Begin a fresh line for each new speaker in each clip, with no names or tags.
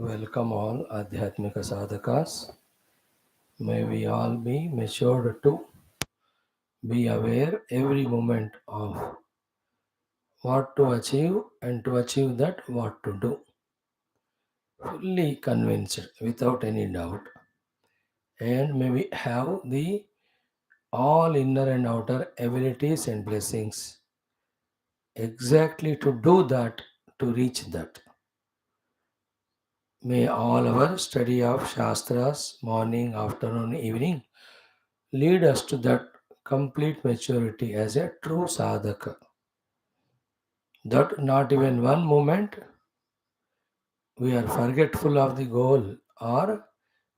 Welcome all Adhyatmika Sadhakas. May we all be matured to be aware every moment of what to achieve and to achieve that what to do. Fully convinced without any doubt. And may we have the all inner and outer abilities and blessings exactly to do that, to reach that. May all our study of Shastras, morning, afternoon, evening, lead us to that complete maturity as a true sadhaka. That not even one moment we are forgetful of the goal or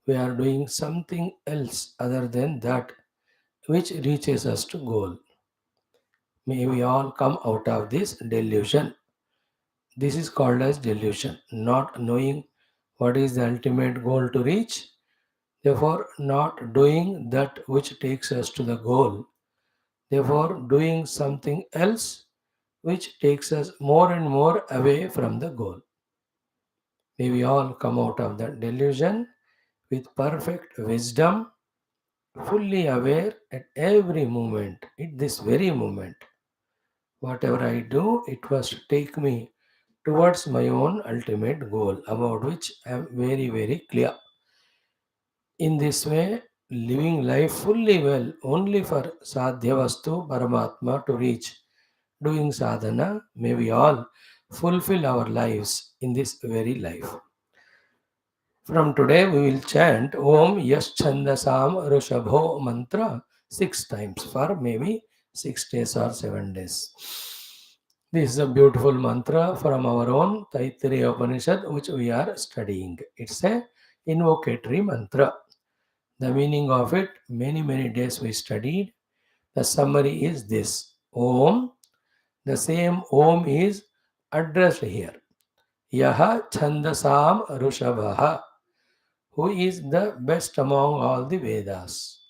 we are doing something else other than that which reaches us to goal. May we all come out of this delusion. This is called as delusion, not knowing what is the ultimate goal to reach, therefore not doing that which takes us to the goal, therefore doing something else which takes us more and more away from the goal. May we all come out of that delusion with perfect wisdom, fully aware at every moment, at this very moment. Whatever I do, it must take me towards my own ultimate goal, about which I am very, very clear. In this way, living life fully well only for Sadhyavastu Paramatma to reach, doing sadhana, may we all fulfill our lives in this very life. From today, we will chant Om Yash Chandasam Rushabho mantra 6 times for maybe 6 days or 7 days. This is a beautiful mantra from our own Taittiriya Upanishad, which we are studying. It's a invocatory mantra. The meaning of it, many days we studied. The summary is this Om. The same Om is addressed here. Yaha Chandasam Rushabha, who is the best among all the Vedas.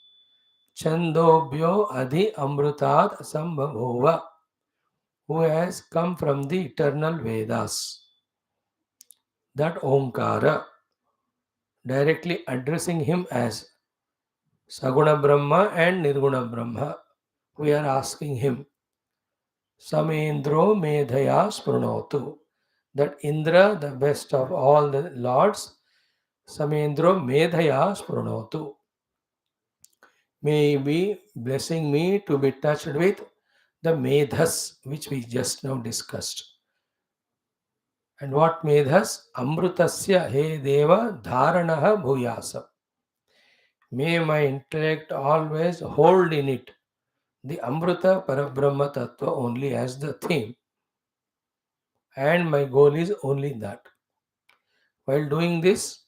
Chandobhyo Adhi Amrutat Sambhavova, who has come from the eternal Vedas. That Omkara, directly addressing him as Saguna Brahma and Nirguna Brahma, we are asking him, Samendro Medhaya Sprunotu, that Indra, the best of all the lords, Samendro Medhaya Sprunotu, may be blessing me to be touched with the Medhas, which we just now discussed. And what Medhas? Amrutasya he deva dharanaha bhuyasa. May my intellect always hold in it the Amrita Parabrahma Tattva only as the theme. And my goal is only that. While doing this,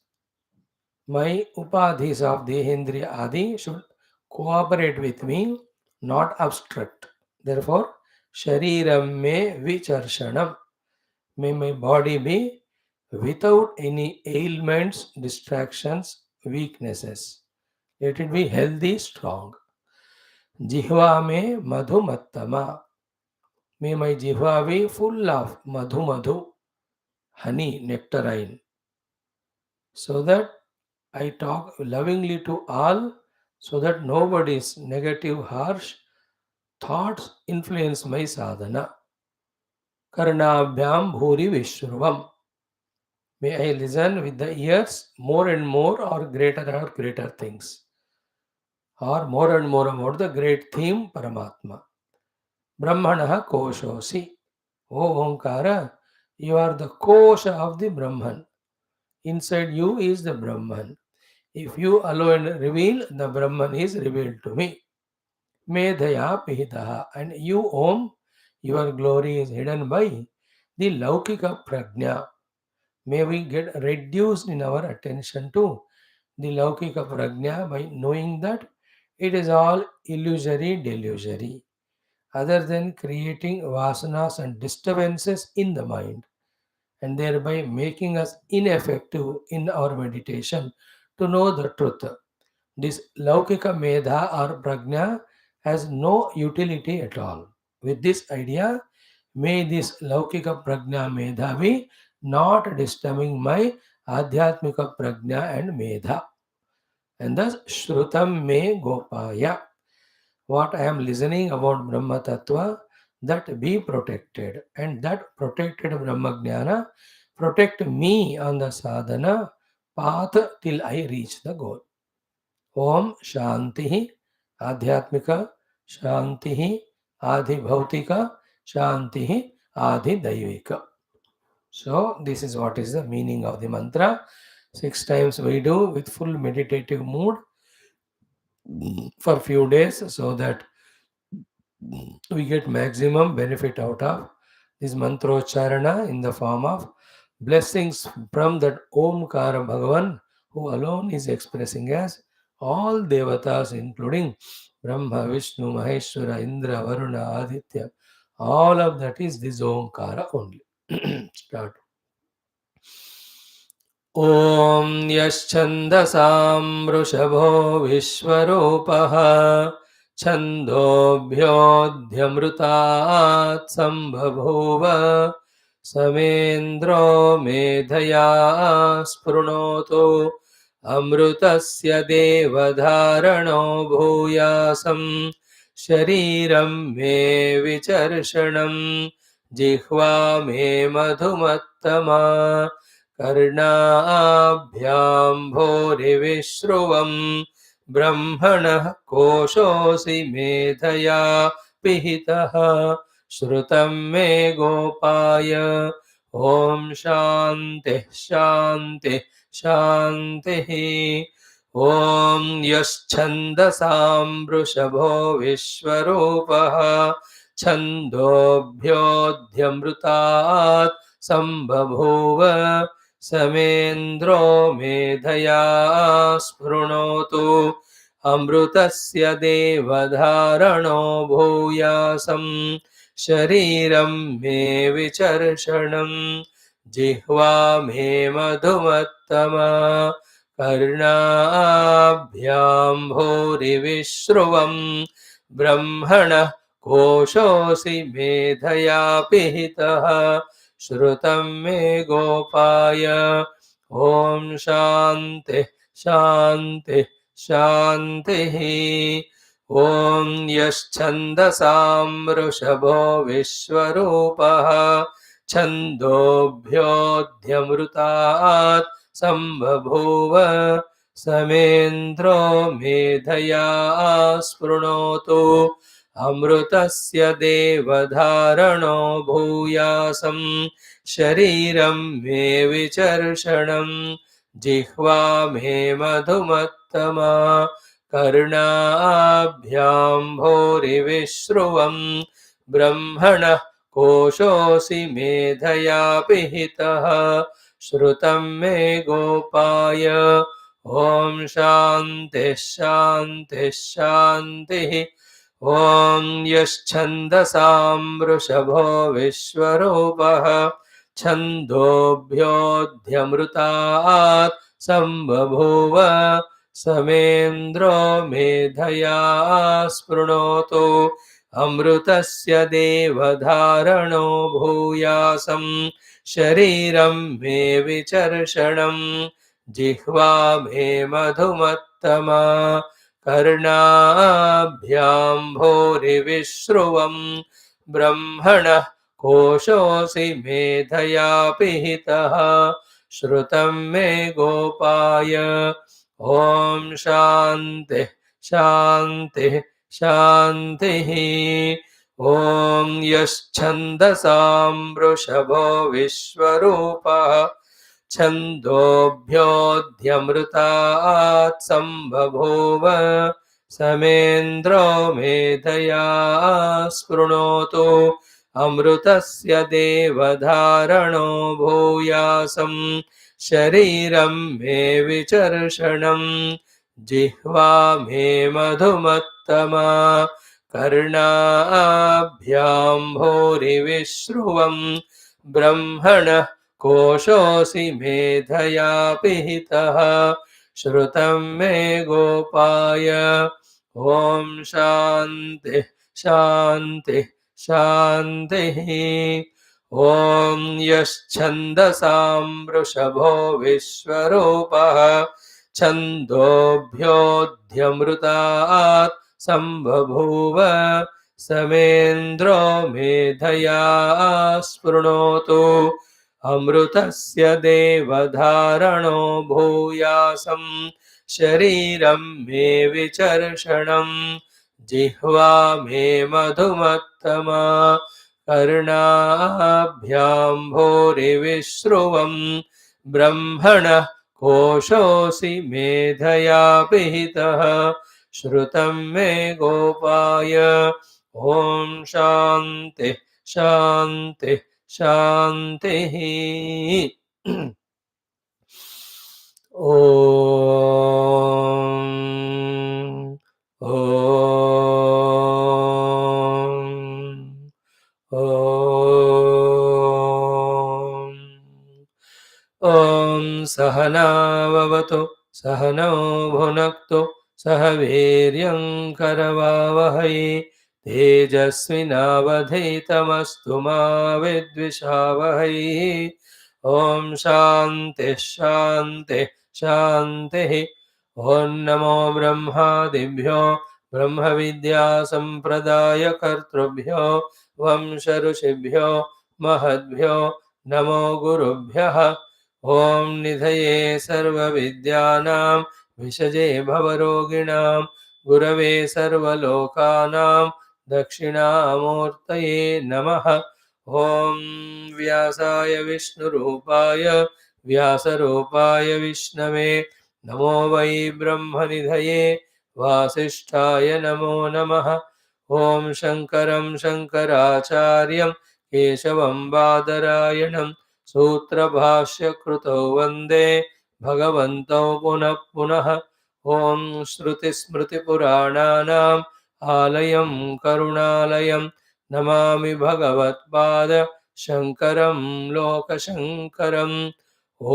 my upadhis of Dehendriya Adi should cooperate with me, not obstruct. Therefore, Shariram me vicharshanam. May my body be without any ailments, distractions, weaknesses. Let it be healthy, strong. Jihva me madhumattama. May my jihva be full of madhu, honey, nectarine, so that I talk lovingly to all, so that nobody's negative, harsh thoughts influence my sadhana. Karnabhyam bhuri vishruvam. May I listen with the ears more and more or greater things, or more and more about the great theme Paramatma. Brahmanaha koshosi. O Omkara, you are the kosha of the Brahman. Inside you is the Brahman. If you alone reveal, the Brahman is revealed to me. Medhaya Pihitaha. And you, Om, your glory is hidden by the Laukika Prajna. May we get reduced in our attention to the Laukika Prajna by knowing that it is all illusory, delusory, other than creating vasanas and disturbances in the mind, and thereby making us ineffective in our meditation to know the truth. This Laukika Medha or Prajna has no utility at all. With this idea, may this Laukika Prajna Medha be not disturbing my Adhyatmika Prajna and Medha. And thus Shrutam me Gopaya. What I am listening about Brahma Tattva, that be protected. And that protected Brahma Jnana protect me on the sadhana path till I reach the goal. Om Shanti Adhyatmika Shanti Adhibhautika Shanti Adhidaivika. So this is what is the meaning of the mantra. 6 times we do with full meditative mood for few days so that we get maximum benefit out of this mantrocharana in the form of blessings from that Omkara Bhagavan, who alone is expressing as all devatas, including Brahma, Vishnu, Maheshwara, Indra, Varuna, Aditya. All of that is this Omkara only. Start. ॐ यश्छन्दसां वृषभो विश्वरूपः छन्दोभ्योऽध्यमृतात् सम्बभूव समेन्द्रो मेधया स्पृणोतु अमृतस्य देवधारणो भूयासं शरीरं मे विचर्षणं जिह्वा मे मधुमत्तमा कर्णाभ्याम्भोरिविश्रुवम् ब्रह्मणः कोशोऽसि मेधया पिहितः श्रुतं मे गोपाय ॐ शान्तिः शान्तिः शान्तिः ॐ यश्छन्दसां वृषभो विश्वरूपः छन्दोभ्योऽध्यमृतात् सम्बभूव समेन्द्रो मेधया स्पृणोतु अमृतस्य देवधारणो भूयासं शरीरं मे विचर्षणं जिह्वा मे मधुमत्तमा कर्णाभ्याम्भोरिविश्रुवं ब्रह्मणः कोशोऽसि मेधया पिहितः श्रुतं मे गोपाय ॐ शान्तिः शान्तिः शान्तिः ॐ यश्छन्दसां वृषभो विश्वरूपः छन्दोभ्योऽध्यमृतात् सम्बभूव समेन्द्रो मेधया स्पृणोतु अमृतस्य देवधारणो भूयासं शरीरं मे विचर्षणं जिह्वा मे मधुमत्तमा कर्णाभ्याम्भोरिविश्रुवं ब्रह्मणः कोशोऽसि मेधया पिहितः श्रुतं मे गोपाय ॐ शान्तिः शान्तिः शान्तिः ॐ यश्छन्दसां वृषभो विश्वरूपः छन्दोभ्योऽध्यमृतात् सम्बभूव समेन्द्रो मेधया स्पृणोतु अमृतस्य देवधारणो भूयासं शरीरं मे विचर्षणं जिह्वा मे मधुमत्तमा कर्णाभ्याम्भोरिविश्रुवं ब्रह्मणः कोशोऽसि मेधया पिहितः श्रुतं मे गोपाय ॐ शान्तिः शान्तिः शान्तिः ॐ यश्छन्दसां वृषभो विश्वरूपः छन्दोभ्योऽध्यमृतात् सम्बभूव समेन्द्रो मेधया स्पृणोतु अमृतस्य देवधारणो भूयासं शरीरं मे विचर्षणं जिह्वा मे मधुमत्तमा कर्णाभ्याम्भोरिविश्रुवं ब्रह्मणः कोशोऽसि मेधया पिहितः श्रुतं मे गोपाय ॐ शान्तिः शान्तिः शान्तिः ॐ यश्छन्दसां वृषभो विश्वरूपः छन्दोभ्योऽध्यमृतात् सम्बभूव समेन्द्रो मेधया स्पृणोतु अमृतस्य देवधारणो भूयासं शरीरं मे विचर्षणम् जिह्वा मे मधुमत्तमा कर्णाभ्यां भूरिविश्रुवं ब्रह्मणः कोशोऽसि मेधया पिहितः श्रुतं मे गोपाय ॐ शान्तिः शान्तिः शान्तिः ॐ ॐ सहनाववतु सहनौ भुनक्तु सह वीर्यं करवावहै तेजस्विनावधीतमस्तु मा विद्विषावहै ॐ शान्तिः शान्तिः शान्तिः ॐ नमो ब्रह्मादिभ्यो ब्रह्मविद्यासम्प्रदायकर्तृभ्यो वंशऋषिभ्यो महद्भ्यो नमो गुरुभ्यः ॐ निधये सर्वविद्यानां विषजे भवरोगिणां गुरवे सर्वलोकानां दक्षिणामूर्तये नमः ॐ व्यासाय विष्णुरूपाय व्यासरूपाय विष्णवे नमो वै ब्रह्मनिधये वासिष्ठाय नमो नमः ॐ शङ्करं शङ्कराचार्यं केशवं बादरायणं सूत्रभाष्यकृतौ वन्दे भगवन्तौ पुनः पुनः ॐ श्रुतिस्मृतिपुराणानाम् आलयं करुणालयं नमामि भगवत्पाद शङ्करं लोकशङ्करम् ॐ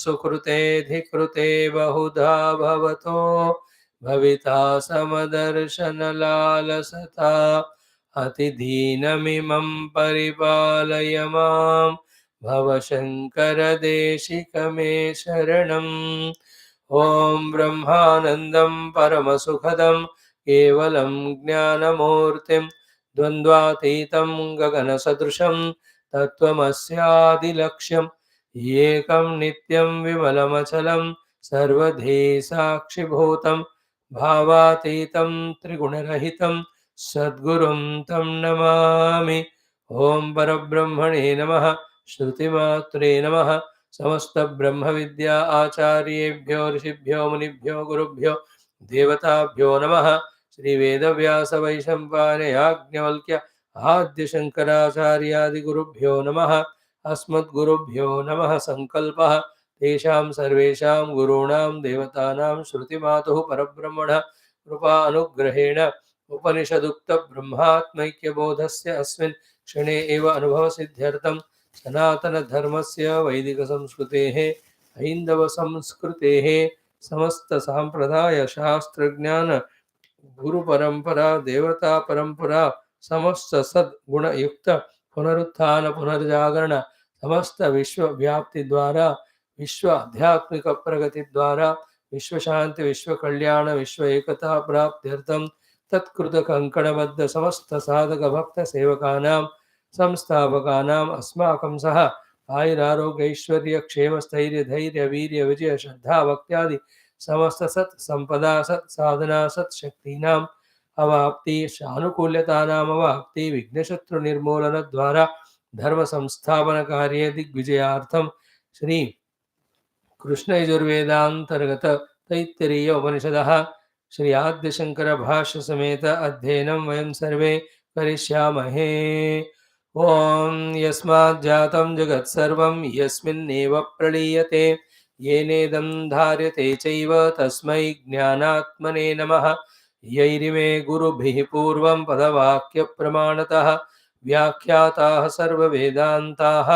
सुकृतेऽधिकृते बहुधा भवतो भविता समदर्शनलालसता अतिदीनमिमं परिपालय मां भवशङ्करदेशिकमे शरणम् ॐ ब्रह्मानन्दं परमसुखदं केवलं ज्ञानमूर्तिं द्वन्द्वातीतं गगनसदृशं तत्त्वमस्यादिलक्ष्यम् एकं नित्यं विमलमचलं सर्वधी साक्षिभूतं भावातीतं त्रिगुणरहितं सद्गुरुं तं नमामि ॐ परब्रह्मणे नमः श्रुतिमात्रे नमः समस्तब्रह्मविद्या आचार्येभ्यो ऋषिभ्यो मुनिभ्यो गुरुभ्यो देवताभ्यो नमः श्रीवेदव्यासवैशम्पायनयाज्ञवल्क्य आद्यशङ्कराचार्यादिगुरुभ्यो नमः अस्मद्गुरुभ्यो नमः संकल्पः तेषां सर्वेषां गुरूणां देवतानां श्रुतिमातुः परब्रह्मणः कृपा अनुग्रहेण उपनिषदुक्तब्रह्मात्मैक्यबोधस्य अस्मिन् क्षणे एव अनुभवसिद्ध्यर्थं सनातनधर्मस्य वैदिकसंस्कृतेः हैन्दवसंस्कृतेः समस्तसाम्प्रदायशास्त्रज्ञान गुरुपरंपरा देवता परंपरा समस्त सद्गुणयुक्त पुनरुत्थान पुनर्जागरण समस्त विश्व व्याप्ति द्वारा विश्व आध्यात्मिक प्रगति द्वारा विश्व शांति विश्व कल्याण विश्व एकता प्राप्त्यर्थं तत्कृत कंकणबद्ध समस्त साधक भक्त सेवकानां संस्थापकानाम् अस्माकं सह आयुरारोग्य ऐश्वर्य क्षेम स्थैर्य धैर्य वीर्य विजय श्रद्धा भक्त्यादि समस्त सत् संपदा सत् साधना सत् शक्तीनाम् अवाप्ति अनुकूल्यतानाम् अवाप्ति विघ्नशत्रु निर्मूलन द्वारा धर्म संस्थापन कार्ये दिग्विजयार्थं श्री कृष्ण यजुर्वेदांतर्गत तैत्तिरीय उपनिषदः श्री आद्यशंकर भाष्य समेत अध्ययनं वयं सर्वे करिष्यामहे। ॐ यस्माज्जातं जगत्सर्वं यस्मिन्नेव प्रलीयते येनेदं धार्यते चैव तस्मै ज्ञानात्मने नमः। यैरिमे गुरुभिः पूर्वं पदवाक्यप्रमाणतः व्याख्याताः सर्ववेदान्ताः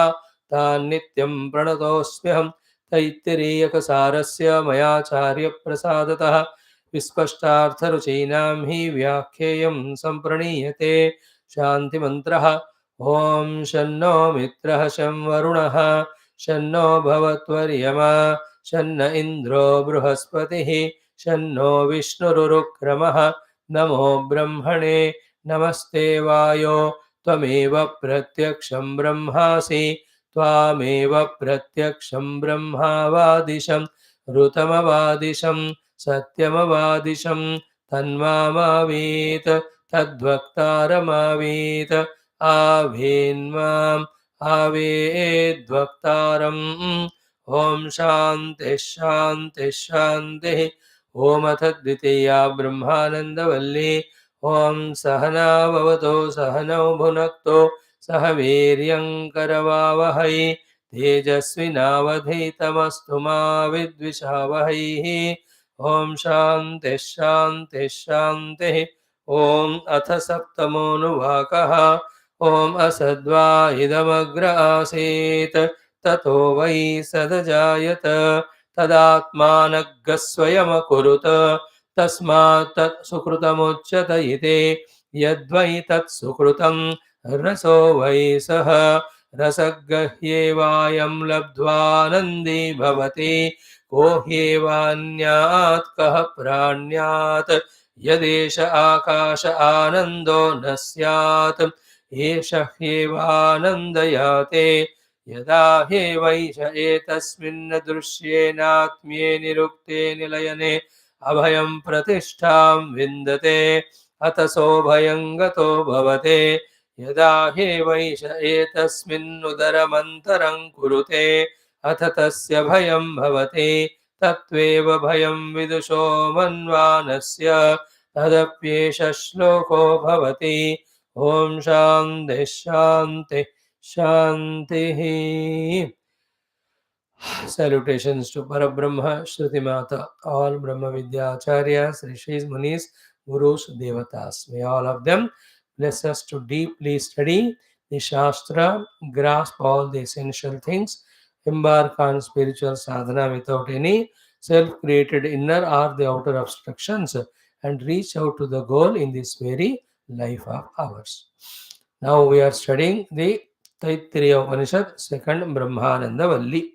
तान् नित्यं प्रणतोऽस्म्यहं। तैत्तिरीयकसारस्य मयाचार्यप्रसादतः विस्पष्टार्थरुचीनां हि व्याख्येयं सम्प्रणीयते। शान्तिमन्त्रः Om Shanno Mitraha Sham Varunaha Shanno Bhavatvaryama Shanna Indro Bruhaspatihi Shanno Vishnurukramaha Namo Brahmane Namaste Vayo Tvameva Pratyaksham Brahmasi Tvameva Pratyaksham Brahmavadisham Rutamavadisham Satyamavadisham Tanmamavit Tadvaktaramavit Avinvam Avedvaktaram. Om Shanti Shanti Shanti. Om Atadvitiya Brahmananda Valli. Om Sahana Bhavato Sahanau Bhunakto Sahaviryam Karavavahai Tejasvinavadhitamastu ma Vidvishavahai. Om Shanti Shanti Shanti. Om Atha Saptamonuvakaha. ॐ असद्वा इदमग्र आसीत् ततो वै सदजायत तदात्मानग्गः स्वयमकुरुत तस्मात् तत् सुकृतमुच्यत इति यद्वै तत् सुकृतं रसो वै सः रसगह्येवायं लब्ध्वानन्दी भवति को ह्येवान्यात् कः प्राण्यात् यदेष आकाश आनन्दो न स्यात् एष ह्येवानन्दयाते यदा ह्येवैष एतस्मिन् दृश्येनात्म्ये निरुक्ते निलयने अभयं प्रतिष्ठां विन्दते अतसो भयं गतो भवते यदा ह्येवैष एतस्मिन्नुदरमन्तरं कुरुते अथ तस्य भयं भवति तत्त्वेव भयं विदुषो मन्वानस्य तदप्येष श्लोको भवति Om Shanti Shanti Shanti. Salutations to Parabrahma, Shruti Mata, all Brahma Vidya Acharyas, Rishis, Munis, Gurus, Devatas. May all of them bless us to deeply study the Shastra, grasp all the essential things, embark on spiritual sadhana without any self-created inner or the outer obstructions, and reach out to the goal in this very life of ours. Now we are studying the Taittiriya Upanishad, second Brahmananda Valli.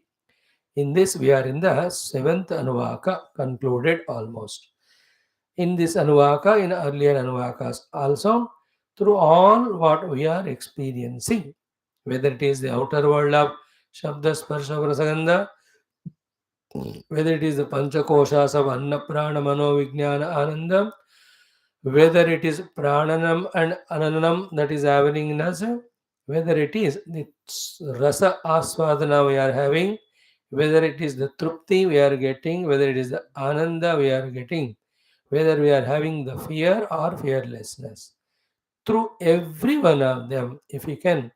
In this, we are in the seventh Anuvaka, concluded almost. In this Anuvaka, in earlier Anuvakas also, through all what we are experiencing, whether it is the outer world of Shabda, Sparsha, Prasagandha, whether it is the Panchakoshas of Anna, Prana, Mano, Vijnana, Ananda, whether it is Prananam and Ananam that is happening in us, whether it is the Rasa Aswadana we are having, whether it is the Trupti we are getting, whether it is the Ananda we are getting, whether we are having the fear or fearlessness. Through every one of them, if we can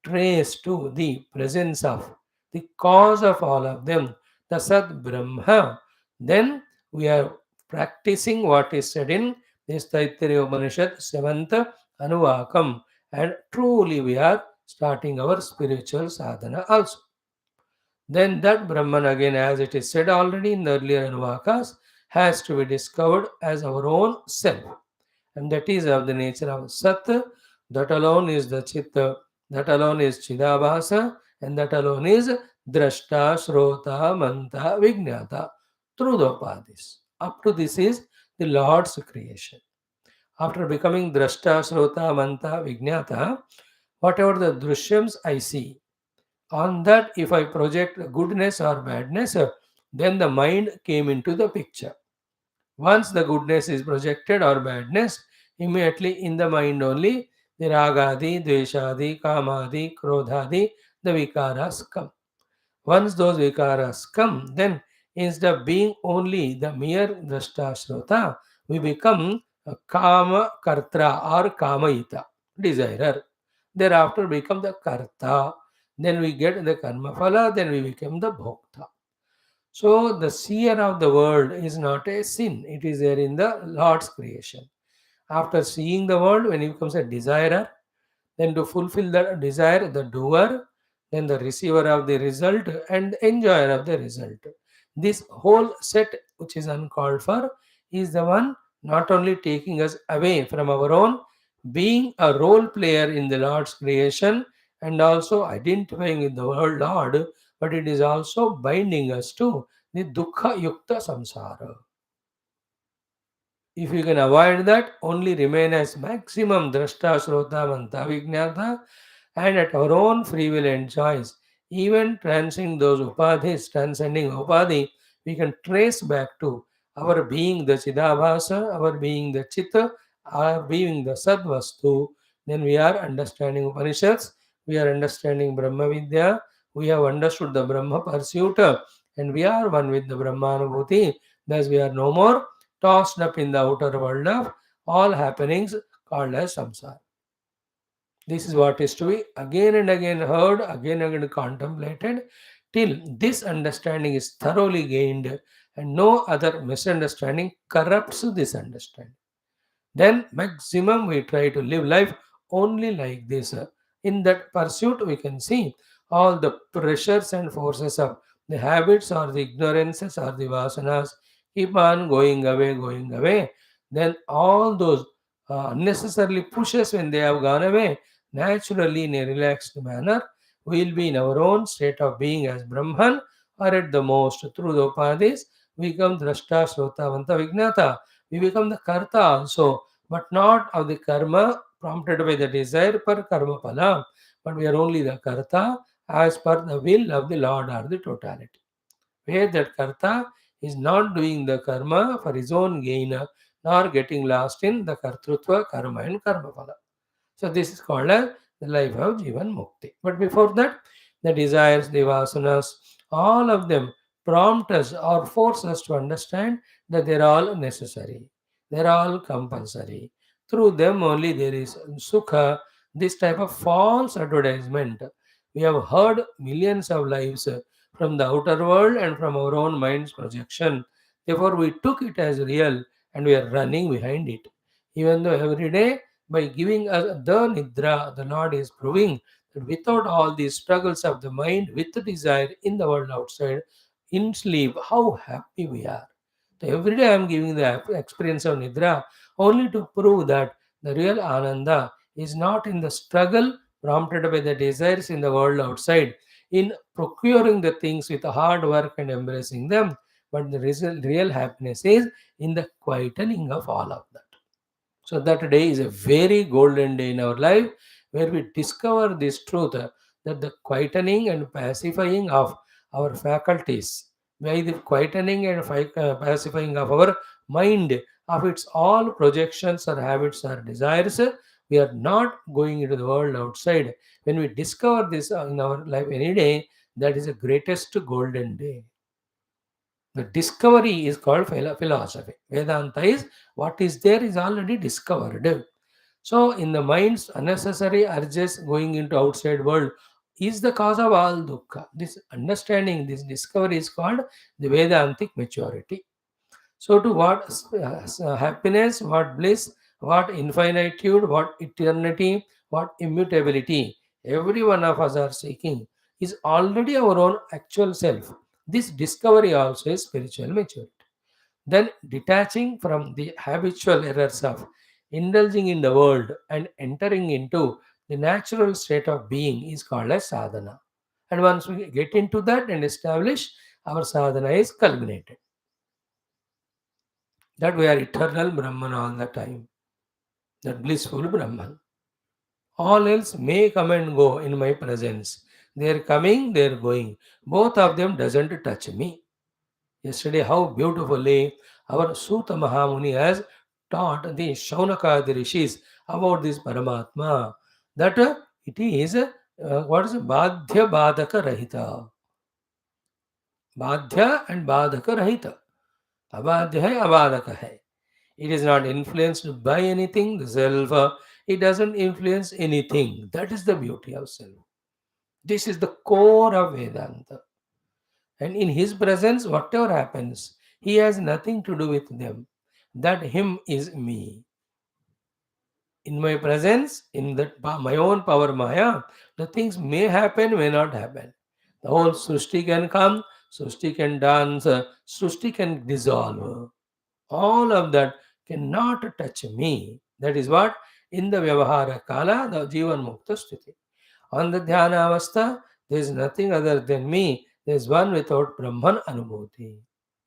trace to the presence of the cause of all of them, the Sat Brahma, then we are practicing what is said in this Taittiriya Upanishad 7th Anuvakam, and truly we are starting our spiritual sadhana also. Then that Brahman, again, as it is said already in the earlier Anuvakas, has to be discovered as our own self. And that is of the nature of Sat. That alone is the Chitta. That alone is Chidabhasa. And that alone is Drashta, Shrota, Manta, Vijnata. Through the Upadis. Up to this is the Lord's creation. After becoming Drashta, Shrota, Manta, Vijnata, whatever the Drishyams I see, on that if I project goodness or badness, then the mind came into the picture. Once the goodness is projected or badness, immediately in the mind only the ragadi, dveshadi, kamadi, krodhadi, the vikaras come. Once those vikaras come, then instead of being only the mere drashtashrota, we become a kama kartra or kamaita, desirer. Thereafter become the karta. Then we get the karma phala, then we become the bhokta. So the seer of the world is not a sin, it is there in the Lord's creation. After seeing the world, when he becomes a desirer, then to fulfill the desire, the doer, then the receiver of the result, and the enjoyer of the result. This whole set, which is uncalled for, is the one not only taking us away from our own being a role player in the Lord's creation and also identifying with the word Lord, but it is also binding us to the dukkha yukta samsara. If you can avoid that, only remain as maximum drashta, shrota, manta, vijnata, and at our own free will and choice, even transcending those upadhis, transcending upadhi, we can trace back to our being the Chidabhasa, our being the Chitta, our being the Sadvastu. Then we are understanding Upanishads, we are understanding Brahma Vidya, we have understood the Brahma pursuit, and we are one with the Brahmanubhuti. Thus, we are no more tossed up in the outer world of all happenings called as samsara. This is what is to be again and again heard, again and again contemplated, till this understanding is thoroughly gained and no other misunderstanding corrupts this understanding. Then, maximum we try to live life only like this. In that pursuit, we can see all the pressures and forces of the habits or the ignorances or the vasanas keep on going away, going away. Then, all those unnecessarily pushes, when they have gone away, naturally in a relaxed manner, we will be in our own state of being as Brahman, or at the most through the Upadhis, we become Drashta, Shrota, Vanta, Vignata. We become the Karta also, but not of the karma prompted by the desire per karma pala, but we are only the karta as per the will of the Lord or the totality. Where that karta is not doing the karma for his own gain, nor getting lost in the kartrutva, karma and karma pala. So this is called as the life of Jivan Mukti. But before that, the desires, the vasanas, all of them prompt us or force us to understand that they are all necessary. They are all compulsory. Through them only there is sukha, this type of false advertisement. We have heard millions of lives from the outer world and from our own mind's projection. Therefore, we took it as real and we are running behind it. Even though every day by giving us the nidra, the Lord is proving that without all these struggles of the mind with the desire in the world outside, in sleep, how happy we are. So every day I am giving the experience of nidra only to prove that the real ananda is not in the struggle prompted by the desires in the world outside, in procuring the things with hard work and embracing them, but the real happiness is in the quietening of all of that. So that day is a very golden day in our life where we discover this truth, that the quietening and pacifying of our faculties, by the quietening and pacifying of our mind, of its all projections or habits or desires, we are not going into the world outside. When we discover this in our life any day, that is the greatest golden day. The discovery is called philosophy. Vedanta is what is there is already discovered. So, in the mind's unnecessary urges going into outside world is the cause of all dukkha. This understanding, this discovery is called the Vedantic maturity. So, to what happiness, what bliss, what infinitude, what eternity, what immutability, every one of us are seeking is already our own actual self. This discovery also is spiritual maturity. Then, detaching from the habitual errors of indulging in the world and entering into the natural state of being is called as sadhana. And once we get into that and establish, our sadhana is culminated. That we are eternal Brahman all the time, that blissful Brahman. All else may come and go in my presence. They are coming, they are going. Both of them doesn't touch me. Yesterday, how beautifully our Suta Mahamuni has taught the Shaunaka the rishis about this Paramatma. That it is what is Badhya Badhaka Rahita. Badhya and Badhaka Rahita. Abadhya hai, Abadhaka hai. It is not influenced by anything, the self. It doesn't influence anything. That is the beauty of self. This is the core of Vedanta. And in his presence, whatever happens, he has nothing to do with them. That him is me. In my presence, in that my own power Maya, the things may happen, may not happen. The whole Srushti can come, Srushti can dance, Srushti can dissolve. All of that cannot touch me. That is what In the Vyavahara Kala, the Jivan Mukta Sthiti. On the Dhyana Avastha, there is nothing other than me. There is one without Brahman Anubhuti.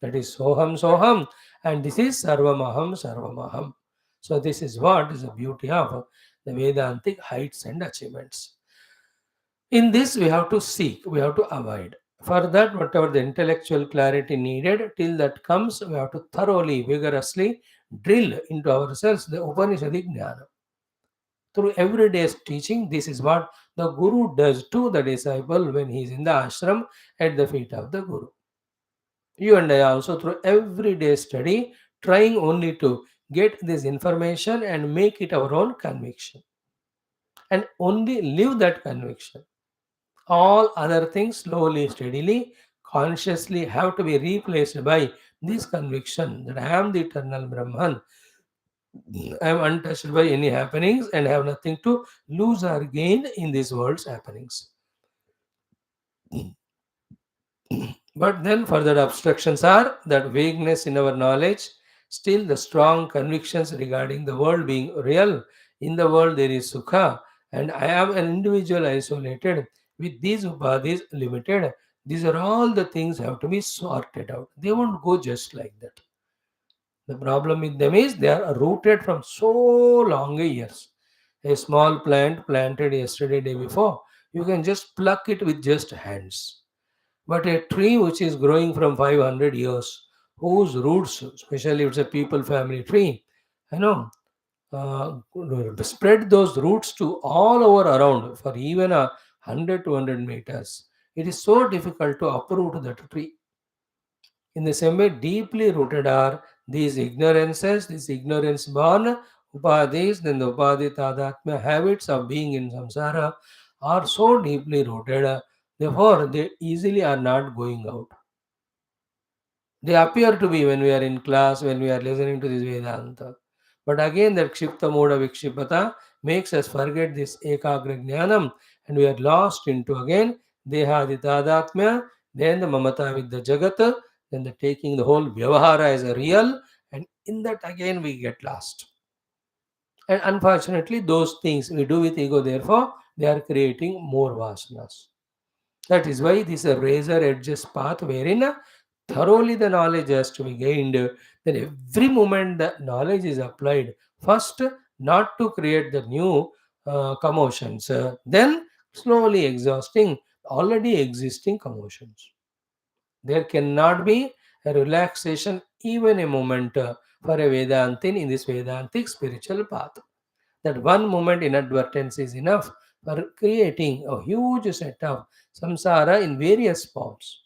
That is Soham Soham, and this is Sarvamaham Sarvamaham. So, this is what is the beauty of the Vedantic heights and achievements. In this, we have to seek, we have to avoid. For that, whatever the intellectual clarity needed, till that comes, we have to thoroughly, vigorously drill into ourselves the Upanishadic Jnana. Through everyday teaching, this is what the Guru does to the disciple when he is in the ashram at the feet of the Guru. You and I also, through everyday study, trying only to get this information and make it our own conviction and only live that conviction. All other things slowly, steadily, consciously have to be replaced by this conviction that I am the eternal Brahman. I am untouched by any happenings and have nothing to lose or gain in this world's happenings. But then further obstructions are that vagueness in our knowledge, still the strong convictions regarding the world being real. In the world there is sukha, and I am an individual isolated with these upadhis limited. These are all the things have to be sorted out. They won't go just like that. The problem with them is they are rooted from so long years. A small plant planted yesterday, day before, you can just pluck it with just hands. But a tree which is growing from 500 years, whose roots, especially if it's a people family tree, you know, spread those roots to all over around for even 100 to 100 meters. It is so difficult to uproot that tree. In the same way, deeply rooted are these ignorances, these ignorance born upadhis, then the upadhi tadatmya habits of being in samsara are so deeply rooted, therefore they easily are not going out. They appear to be when we are in class, when we are listening to this Vedanta. But again, that Kshipta Moda Vikshipata makes us forget this Ekagra Jnanam and we are lost into again Dehadi Tadatmya, then the Mamata with the Jagat, then the taking the whole Vyavahara as a real, and in that again we get lost. And unfortunately, those things we do with ego, therefore, they are creating more vasanas. That is why this is a razor edges path wherein thoroughly the knowledge has to be gained. Then every moment the knowledge is applied. First, not to create the new commotions. Then slowly exhausting already existing commotions. There cannot be a relaxation even a moment for a Vedantin in this Vedantic spiritual path. That one moment inadvertence is enough for creating a huge set of samsara in various forms.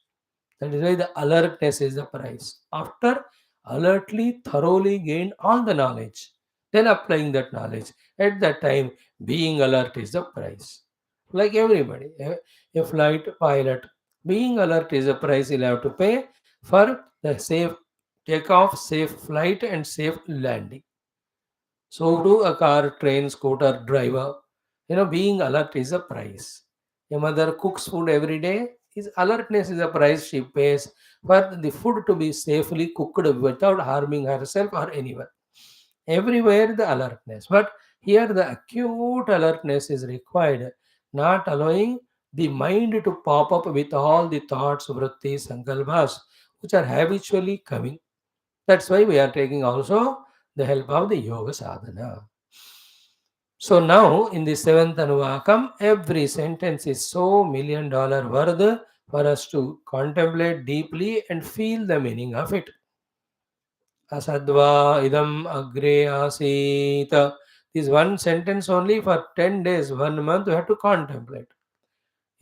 That is why the alertness is the price. After alertly, thoroughly gained all the knowledge, then applying that knowledge. At that time, being alert is the price. Like everybody, a flight pilot, being alert is the price he'll have to pay for the safe takeoff, safe flight, and safe landing. So do a car, train, scooter driver. Being alert is a price. A mother cooks food every day. His alertness is a price she pays for the food to be safely cooked without harming herself or anyone. Everywhere the alertness. But here the acute alertness is required, not allowing the mind to pop up with all the thoughts, vrittis, sankalpas, which are habitually coming. That's why we are taking also the help of the yoga sadhana. So now in the seventh Anuvakam, every sentence is so $1,000,000 worth for us to contemplate deeply and feel the meaning of it. Asadva idam agre asita. This one sentence only for 10 days, 1 month, we have to contemplate.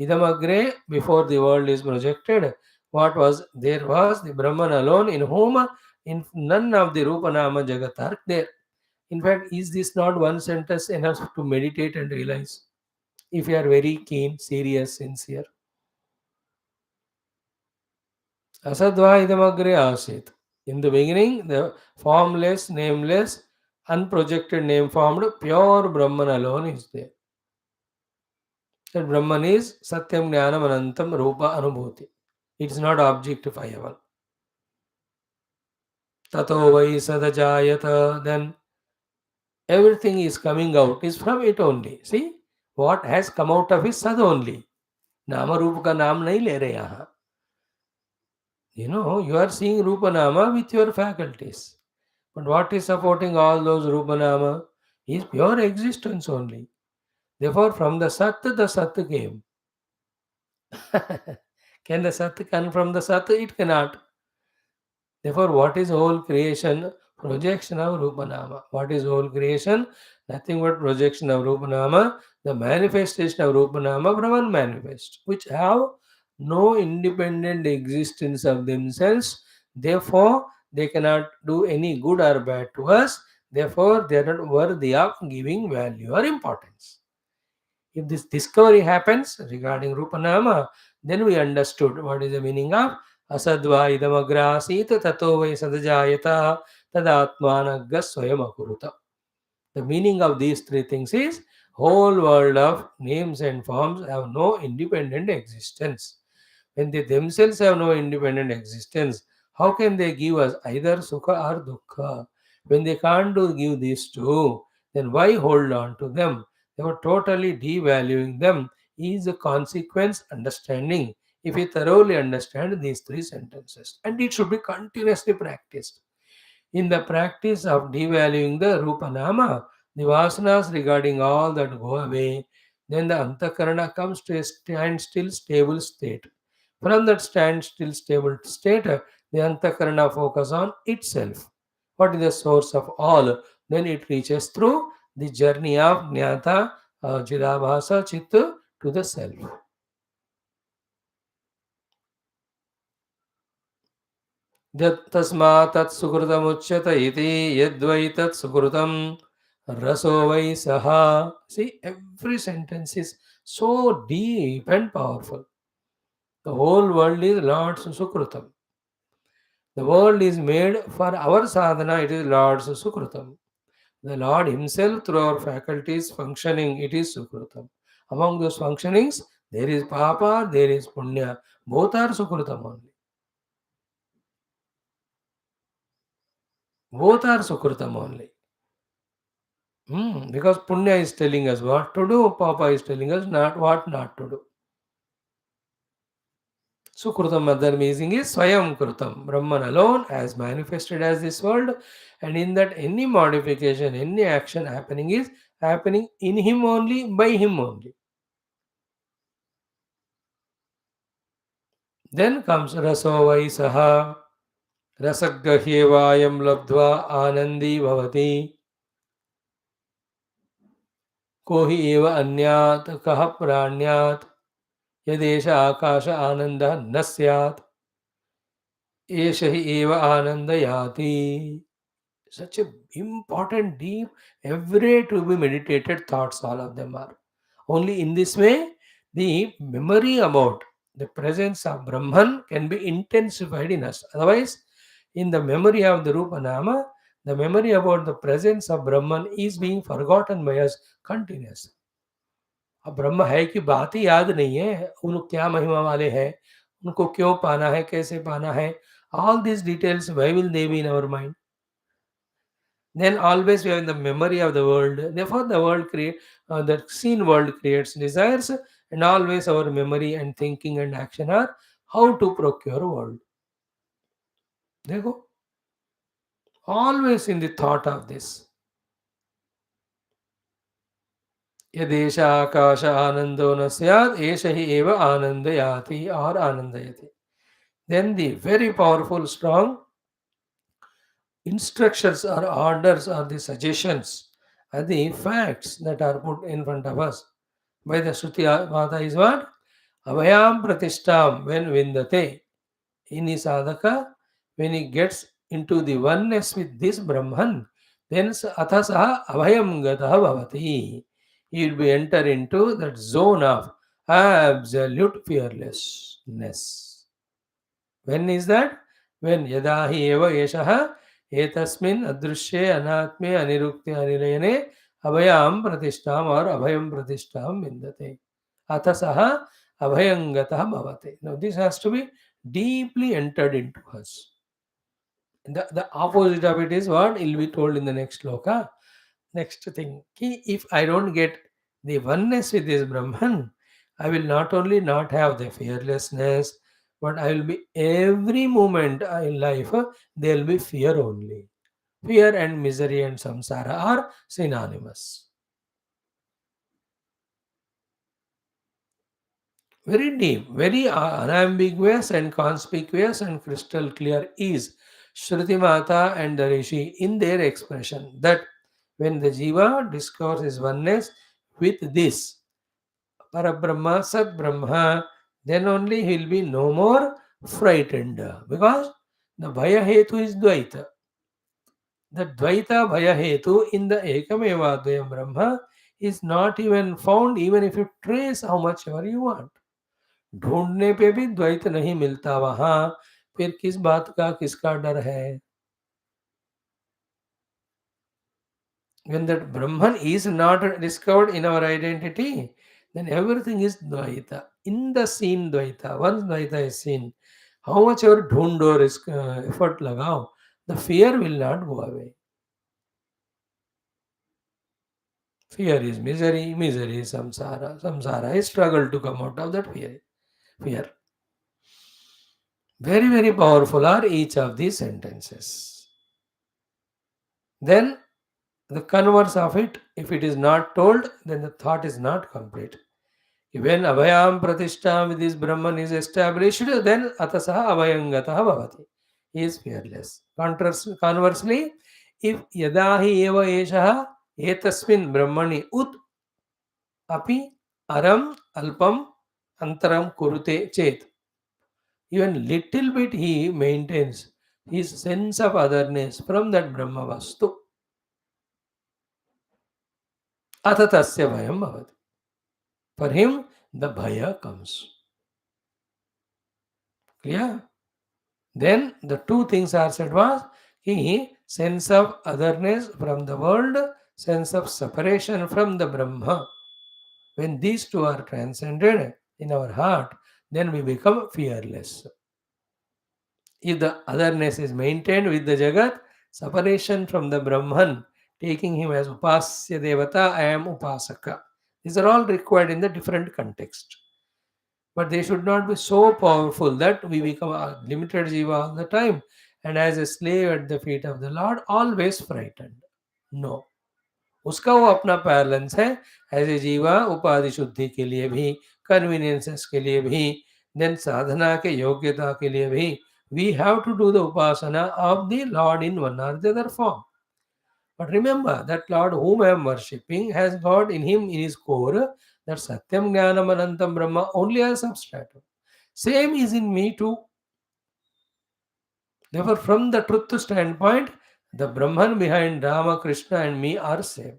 Idam agre, before the world is projected, what was there was the Brahman alone in whom in none of the Rupa Nama Jagat are there. In fact, is this not one sentence enough to meditate and realize? If you are very keen, serious, sincere. Asadva idamagre asit. In the beginning, the formless, nameless, unprojected, name formed, pure Brahman alone is there. That Brahman is Satyam Jnanam Anantam Rupa Anubhuti. It is not objectifiable. Tato vai sadajayata. Then Everything is coming out is from it only. See, what has come out of is Sad only. Nama Rupa ka naam nahi le rahe yahan. You are seeing Rupa Nama with your faculties. But what is supporting all those Rupa Nama is pure existence only. Therefore, from the Sat came. Can the Sat come from the Sat? It cannot. Therefore, what is whole creation? Projection of Rupanama. What is whole creation? Nothing but projection of Rupanama, the manifestation of Rupanama from unmanifest, which have no independent existence of themselves. Therefore, they cannot do any good or bad to us. Therefore, they are not worthy of giving value or importance. If this discovery happens regarding Rupanama, then we understood what is the meaning of asadva idamagrasita tato vai sadajayata tadatmanagga swayam akuruta. The meaning of these three things is whole world of names and forms have no independent existence. When they themselves have no independent existence, how can they give us either sukha or dukkha? When they can't give these two, then why hold on to them? They were totally devaluing them is a consequence understanding if we thoroughly understand these three sentences. And it should be continuously practiced. In the practice of devaluing the Rupa Nama, the vasanas regarding all that go away, then the Antakarana comes to a standstill stable state. From that standstill stable state, the Antakarana focus on itself. What is the source of all? Then it reaches through the journey of Jnata, Chidabhasa, Chitta to the self. तस्मात् तत् सुकृतमुच्यत इति यद्वै तत् सुकृतं रसो वै सः. See, every sentence is so deep and powerful. The whole world is Lord's Sukrutam. The world is made for our sadhana, it is Lord's Sukrutam. The Lord Himself, through our faculties functioning, it is Sukrutam. Among those functionings, there is Papa, there is Punya. Both are Sukrutam only. Both are Sukrutam only. Because Punya is telling us what to do, Papa is telling us not what not to do. Sukrutam, other meaning is Swayam Krutam. Brahman alone has manifested as this world, and in that any modification, any action happening is happening in him only, by him only. Then comes Raso Vai Saha, Rasagrahyevayam Labdva Anandi Bhavati, Kohi Eva Anyat Kaha Pranyat, Yadesha Akasha Ananda Nasyat. एष हि एव आनंदयाति. Such a important, deep, every to be meditated thoughts, all of them are. Only in this way, the memory about the presence of Brahman can be intensified in us. Otherwise, in the memory of the Rupa Nama, the memory about the presence of Brahman is being forgotten by us continuously. अब ब्रह्म है कि बात ही याद नहीं है, उन क्या महिमा वाले हैं, उनको क्यों पाना है, कैसे पाना है, all these details, why will they be in our mind? Then always we are in the memory of the world. Therefore, the world the seen world creates desires, and always our memory and thinking and action are how to procure world. देखो, always in the thought of this. यदेश आकाश आनंदो न स्यात् एष हि एव आनंदयाति or आनंदयति. Then the very powerful, strong instructions or orders or the suggestions are the facts that are put in front of us by the Shruti Mata is what? Abhayam Pratishtam, when Vindate. In his sadhaka, when he gets into the oneness with this Brahman, then Athasaha Abhayam Gataha Bhavati. He will be enter into that zone of absolute fearlessness. When is that? When yada hi eva yeshaha etasmin adrushye anatme anirukte anirayane abhayam pratishtam or abhayam pratishtam vindate. Atasaha abhayangatah bhavate. Now this has to be deeply entered into us. The opposite of it is what will be told in the next sloka. Next thing, if I don't get the oneness with this Brahman, I will not only not have the fearlessness, but I will be every moment in life, there will be fear only. Fear and misery and samsara are synonymous. Very deep, very unambiguous and conspicuous and crystal clear is Shruti Mata and the Rishi in their expression that when the Jiva discovers his oneness with this Parabrahma, Sat Brahma, then only he will be no more frightened because the Bhaya Hetu is Dvaita. The Dvaita Bhaya Hetu in the Ekameva Dvayam Brahma is not even found even if you trace how much ever you want. ढूंढने पे भी द्वैत नहीं मिलता वहां, फिर किस बात का किसका डर है? When that Brahman is not discovered in our identity, then everything is Dvaita. In the seen Dvaita, once Dvaita is seen, how much ever ढूंढो risk effort लगाओ, the fear will not go away. Fear is misery, misery is samsara, samsara is struggle to come out of that fear. Fear. Very, very powerful are each of these sentences. Then the converse of it, if it is not told, then the thought is not complete. When Abhayam Pratishtha with this Brahman is established, then Atasaha Abhayangatah Bhavati. He is fearless. Conversely, if Yadahi Eva Eshaha Etasmin Brahmani Ut Api Aram Alpam Antaram Kurute Chet. Even little bit he maintains his sense of otherness from that Brahma Vastu. Atatasya Bhayam Bhavati. For him, the Bhaya comes. Clear? Then the two things are said was he sense of otherness from the world, sense of separation from the Brahma. When these two are transcended in our heart, then we become fearless. If the otherness is maintained with the Jagat, separation from the Brahman, taking him as Upasya Devata, I am Upasaka. These are all required in the different context. But they should not be so powerful that we become a limited jiva all the time and as a slave at the feet of the Lord, always frightened. No. उसका वो अपना balance है as a जीवा उपाधि शुद्धि के लिए भी कन्वीनियंसेस के लिए भी देन साधना के योग्यता के लिए भी we have to do the upasana of the Lord in one or the other form. But remember that Lord whom I am worshipping has got in him in his core that Satyam Jnanam Anantam Brahma only as substratum. Same is in me too. Therefore, from the truth standpoint, the Brahman behind Rama, Krishna, and me are same.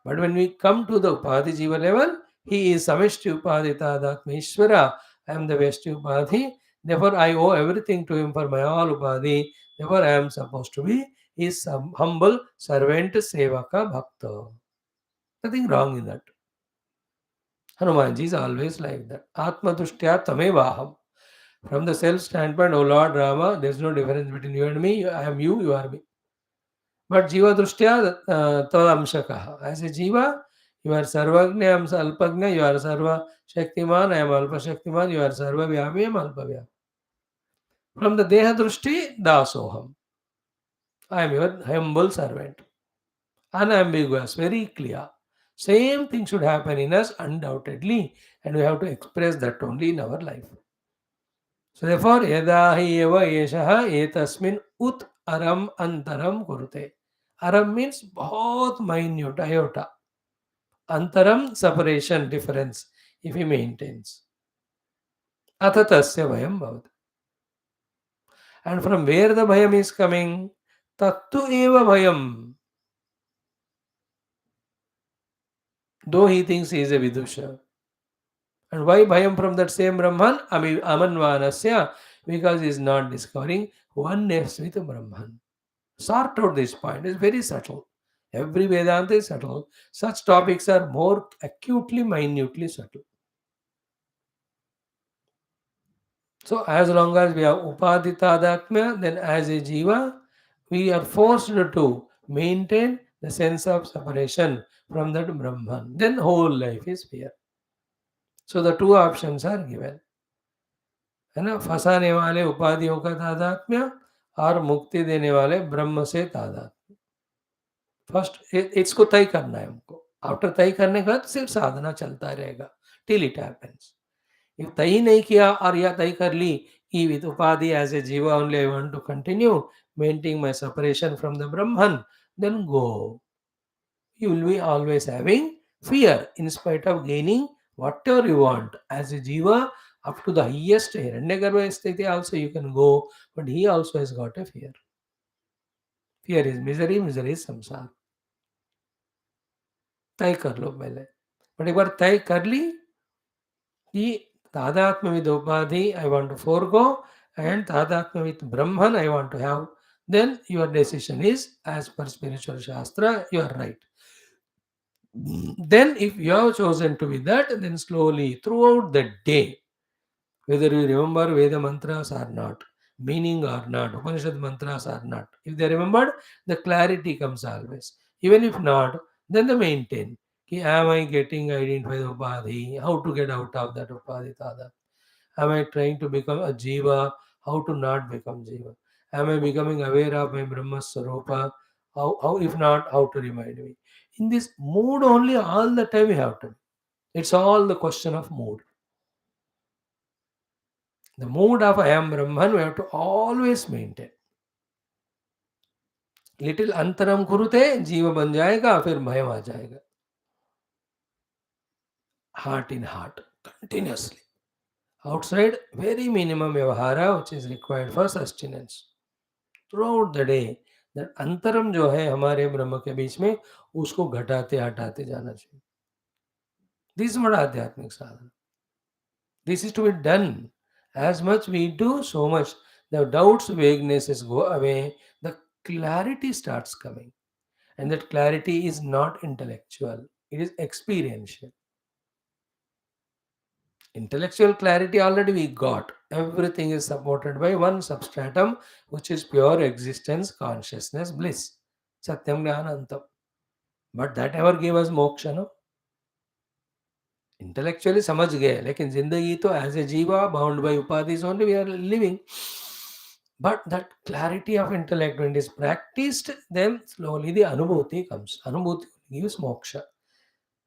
But when we come to the Upadhi Jiva level, he is Samishti Upadhi Tadatmeshwara. I am the Veshti Upadhi. Therefore, I owe everything to him for my all Upadhi. Therefore, I am supposed to be his humble servant, Sevaka Bhakta. Nothing wrong in that. Hanumanji is always like that. Atma Dushtya Tamevaham. From the self standpoint, O Lord Rama, there is no difference between you and me. I am you, you are me. But Jiva Drishtya Tadamshakaha. As a Jiva, you are Sarvagnya, I am Alpagnya, you are Sarva Shaktiman, I am Alpa Shaktiman, you are Sarva Vyami, I am Alpa Vyami. From the Deha Drushti, Dasoham. I am your humble servant. Unambiguous, very clear. Same thing should happen in us undoubtedly, and we have to express that only in our life. So therefore, yada hi eva yeshaha etasmin ut aram antaram kurute. Aram means बहुत minute, iota. Antaram, separation, difference, if he maintains. Atatasya bhayam bhavati. And from where the bhayam is coming? Tattu eva bhayam. Though he thinks he is a vidusha. And why bhayam from that same Brahman? Amanvanasya. Because he is not discovering oneness with Brahman. Sort out this point. It's very subtle. Every Vedanta is subtle. Such topics are more acutely, minutely subtle. So, as long as we have Upadhi Tadatmya, then as a Jiva, we are forced to maintain the sense of separation from that Brahman, then whole life is fear. So the two options are given, है ना, फंसाने वाले उपाधियों का तादात्म्य और मुक्ति देने वाले ब्रह्म से तादात्म्य. फर्स्ट इसको तय करना है हमको. आफ्टर तय करने के बाद सिर्फ साधना चलता रहेगा टिल इट हैपेंस. इफ तय ही नहीं किया और या तय कर ली कि विद उपाधि एज ए जीवा only I want to continue maintaining my separation from the Brahman, then go. You will be always having fear in spite of gaining whatever you want. As a jiva, up to the highest Hiranyagarbha sthiti also you can go, but he also has got a fear. Fear is misery, misery is samsara. तय कर लो पहले. But एक बार तय कर ली कि तादात्म्य with उपाधि I want to forgo and तादात्म्य with Brahman I want to have, then your decision is as per spiritual shastra, you are right. Then if you have chosen to be that, then slowly throughout the day, whether you remember Veda mantras or not, meaning or not, Upanishad mantras or not, if they remembered, the clarity comes always. Even if not, then they maintain. Ki, am I getting identified with upadhi? How to get out of that upadhi tada? Am I trying to become a jiva? How to not become jiva? Am I becoming aware of my Brahma Sarupa? How if not, how to remind me? In this mood only, all the time we have to. It's all the question of mood. The mood of I am Brahman, we have to always maintain. Little अंतरम कुरुते जीव बन जाएगा फिर भयम आ जाएगा. Heart in heart, continuously. Outside, very minimum vyavahara which is required for sustenance. Throughout the day, that अंतरम जो है हमारे ब्रह्म के बीच में उसको घटाते हटाते जाना चाहिए. This is what आध्यात्मिक साधना. This is to be done. As much we do, so much the doubts, vaguenesses go away, the clarity starts coming. And that clarity is not intellectual, it is experiential. Intellectual clarity already we got. Everything is supported by one substratum, which is pure existence, consciousness, bliss. Satyam Jnanantam. But that ever gave us moksha, no? Intellectually समझ गए, लेकिन जिंदगी तो as a jiva bound by upadhis only we are living. But that clarity of intellect when it is practised, then slowly the anubhuti comes. Anubhuti gives moksha,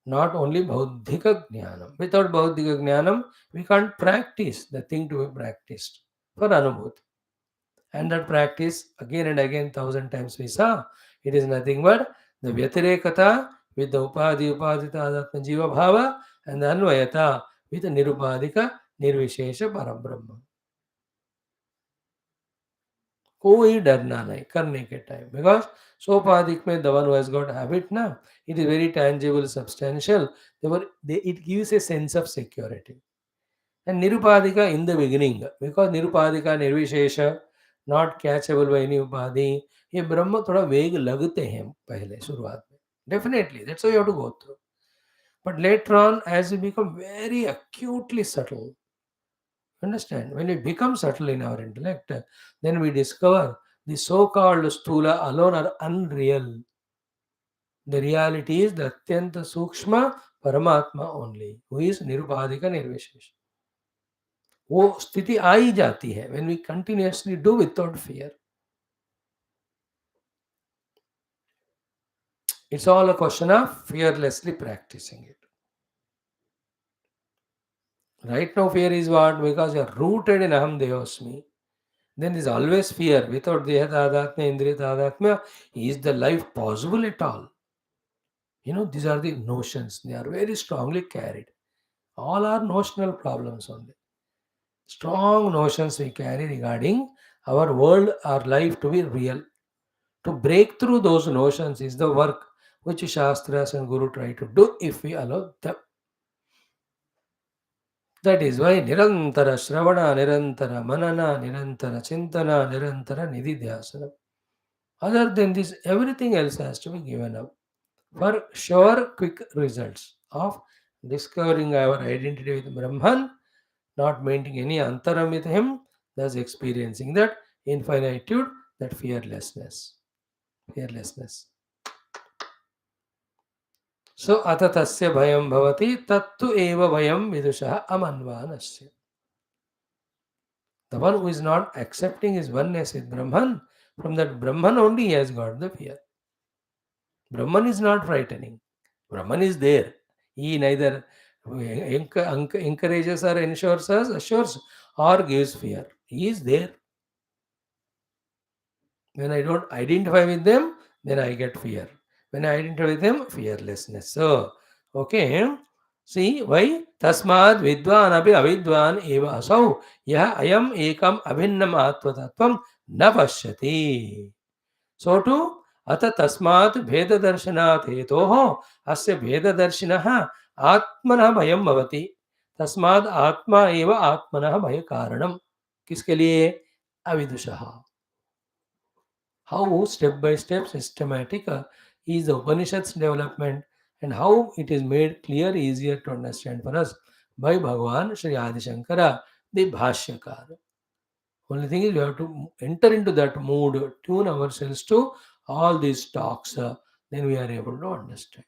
not only bauddhika jnanam. Without bauddhika jnanam, we can't practice the thing to be practiced for anubhuti. And that practice again and again, thousand times we saw, it is nothing but the vyatirekata with the upadita adatma jiva bhava and the anvayata with the nirupadika nirvishesha parabrahma. कोई डरना नहीं करने के time, because सोपाधिक में the one who has got habit ना, it is very tangible substantial, it gives a sense of security. And nirupadika in the beginning, because nirupadika निर्विशेष, not catchable by any उपाधि, ये ब्रह्म थोड़ा वेग लगते हैं पहले शुरुआत में, definitely that's why you have to go through. But later on, as you become very acutely subtle, understand, when we become subtle in our intellect, then we discover the so-called stula alone are unreal. The reality is the Atyanta Sukshma Paramatma only, who is Nirupadika Nirvishesh. वो स्थिति आ ही जाती है when we continuously do without fear. It's all a question of fearlessly practicing it. Right now fear is what? Because you are rooted in Aham Devasmi. Then there is always fear. Without Deha Tadatmya, Indriya Tadatmya, is the life possible at all? These are the notions. They are very strongly carried. All are notional problems only. Strong notions we carry regarding our world, our life to be real. To break through those notions is the work which Shastras and Guru try to do if we allow them. That is why Nirantara Shravana, Nirantara Manana, Nirantara Chintana, Nirantara Nididhyasana. Other than this, everything else has to be given up for sure quick results of discovering our identity with Brahman, not maintaining any antaram with him, thus experiencing that infinitude, that fearlessness. Fearlessness. सो अथ तस्य भयं भवति तत्तु एव भयं विदुषः अमन्वानस्य. The one who is not accepting his oneness with Brahman, from that Brahman only he has got the fear. Brahman is not frightening. Brahman is there. He neither encourages or ensures us, assures or gives fear. He is there. When I don't identify with them, then I get fear. When I identify with them, fearlessness. So, okay. See why? Tasmad vidvan abhi avidvan eva asau yah ayam ekam abhinnam atmatattvam na pashyati. So too, अथ तस्मात् भेददर्शनात् हेतोः अस्य भेददर्शिनः आत्मनः भयं भवति. तस्मात् आत्मा एव आत्मनः भयकारणम्. किसके लिए? अविदुषः. How step by step systematic is the Upanishad's development, and how it is made clear, easier to understand for us by Bhagavan Sri Adi Shankara, the Bhashyakara. Only thing is we have to enter into that mood, tune ourselves to all these talks, then we are able to understand.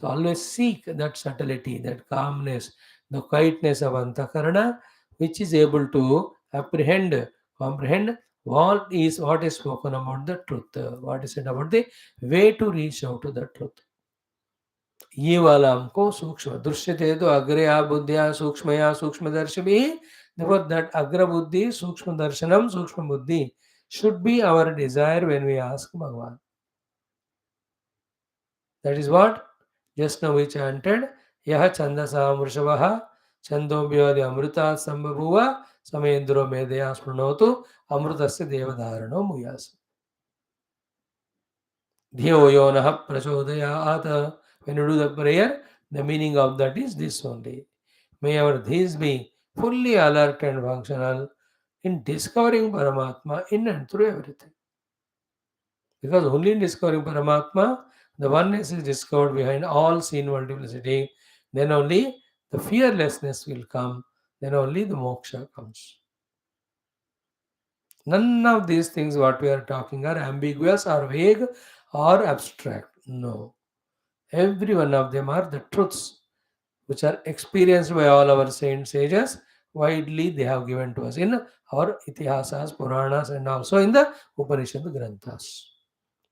So always seek that subtlety, that calmness, the quietness of Antakarana, which is able to comprehend what is spoken about the truth, what is said about the way to reach out to the truth. ये वाला हमको सूक्ष्म दृश्यते तो अग्रया बुद्धिया सूक्ष्मया सूक्ष्मदर्शिभिः. Therefore, that agra buddhi, sukshma darshanam, sukshma buddhi should be our desire when we ask Bhagavan. That is what just now we chanted. Yaha chandasam vrishabah chandobhyadi amrita sambhavuva samendro medaya smrnotu amrutasya devadharano muyas. Dhiyo yonah prachodayat. When you do the prayer, the meaning of that is this only. May our dhis be fully alert and functional in discovering Paramatma in and through everything. Because only in discovering Paramatma, the oneness is discovered behind all seen multiplicity, then only the fearlessness will come, then only the moksha comes. None of these things what we are talking are ambiguous or vague or abstract. No. Every one of them are the truths which are experienced by all our saint sages. Widely they have given to us in our itihasas, Puranas, and also in the Upanishad Granthas.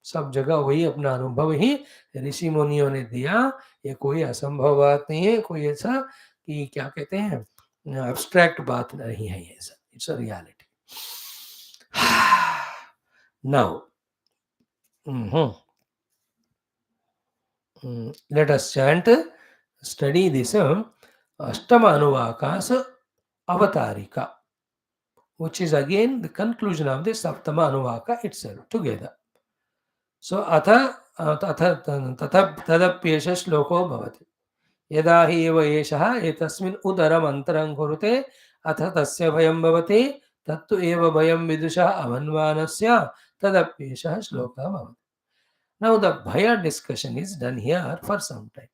सब जगह वही अपना अनुभव ही ऋषि मुनियों ने दिया. ये कोई असंभव बात नहीं है, कोई ऐसा कि क्या कहते हैं एब्स्ट्रैक्ट बात नहीं है. ये सब it's a reality. Now let us chant, study this Ashtama Anuvakas Avatarika, which is again the conclusion of the Saptama Anuvaka itself together. So तदप्येष श्लोको भवति. यदा हि एव एषः एतस्मिन् उदरम् अन्तरं कुरुते अथ तस्य भयं भवति तत्तु एव भयं विदुषः अमन्वानस्य तदप्येषः श्लोकः भवति. Now the Bhaya discussion is done here for some time.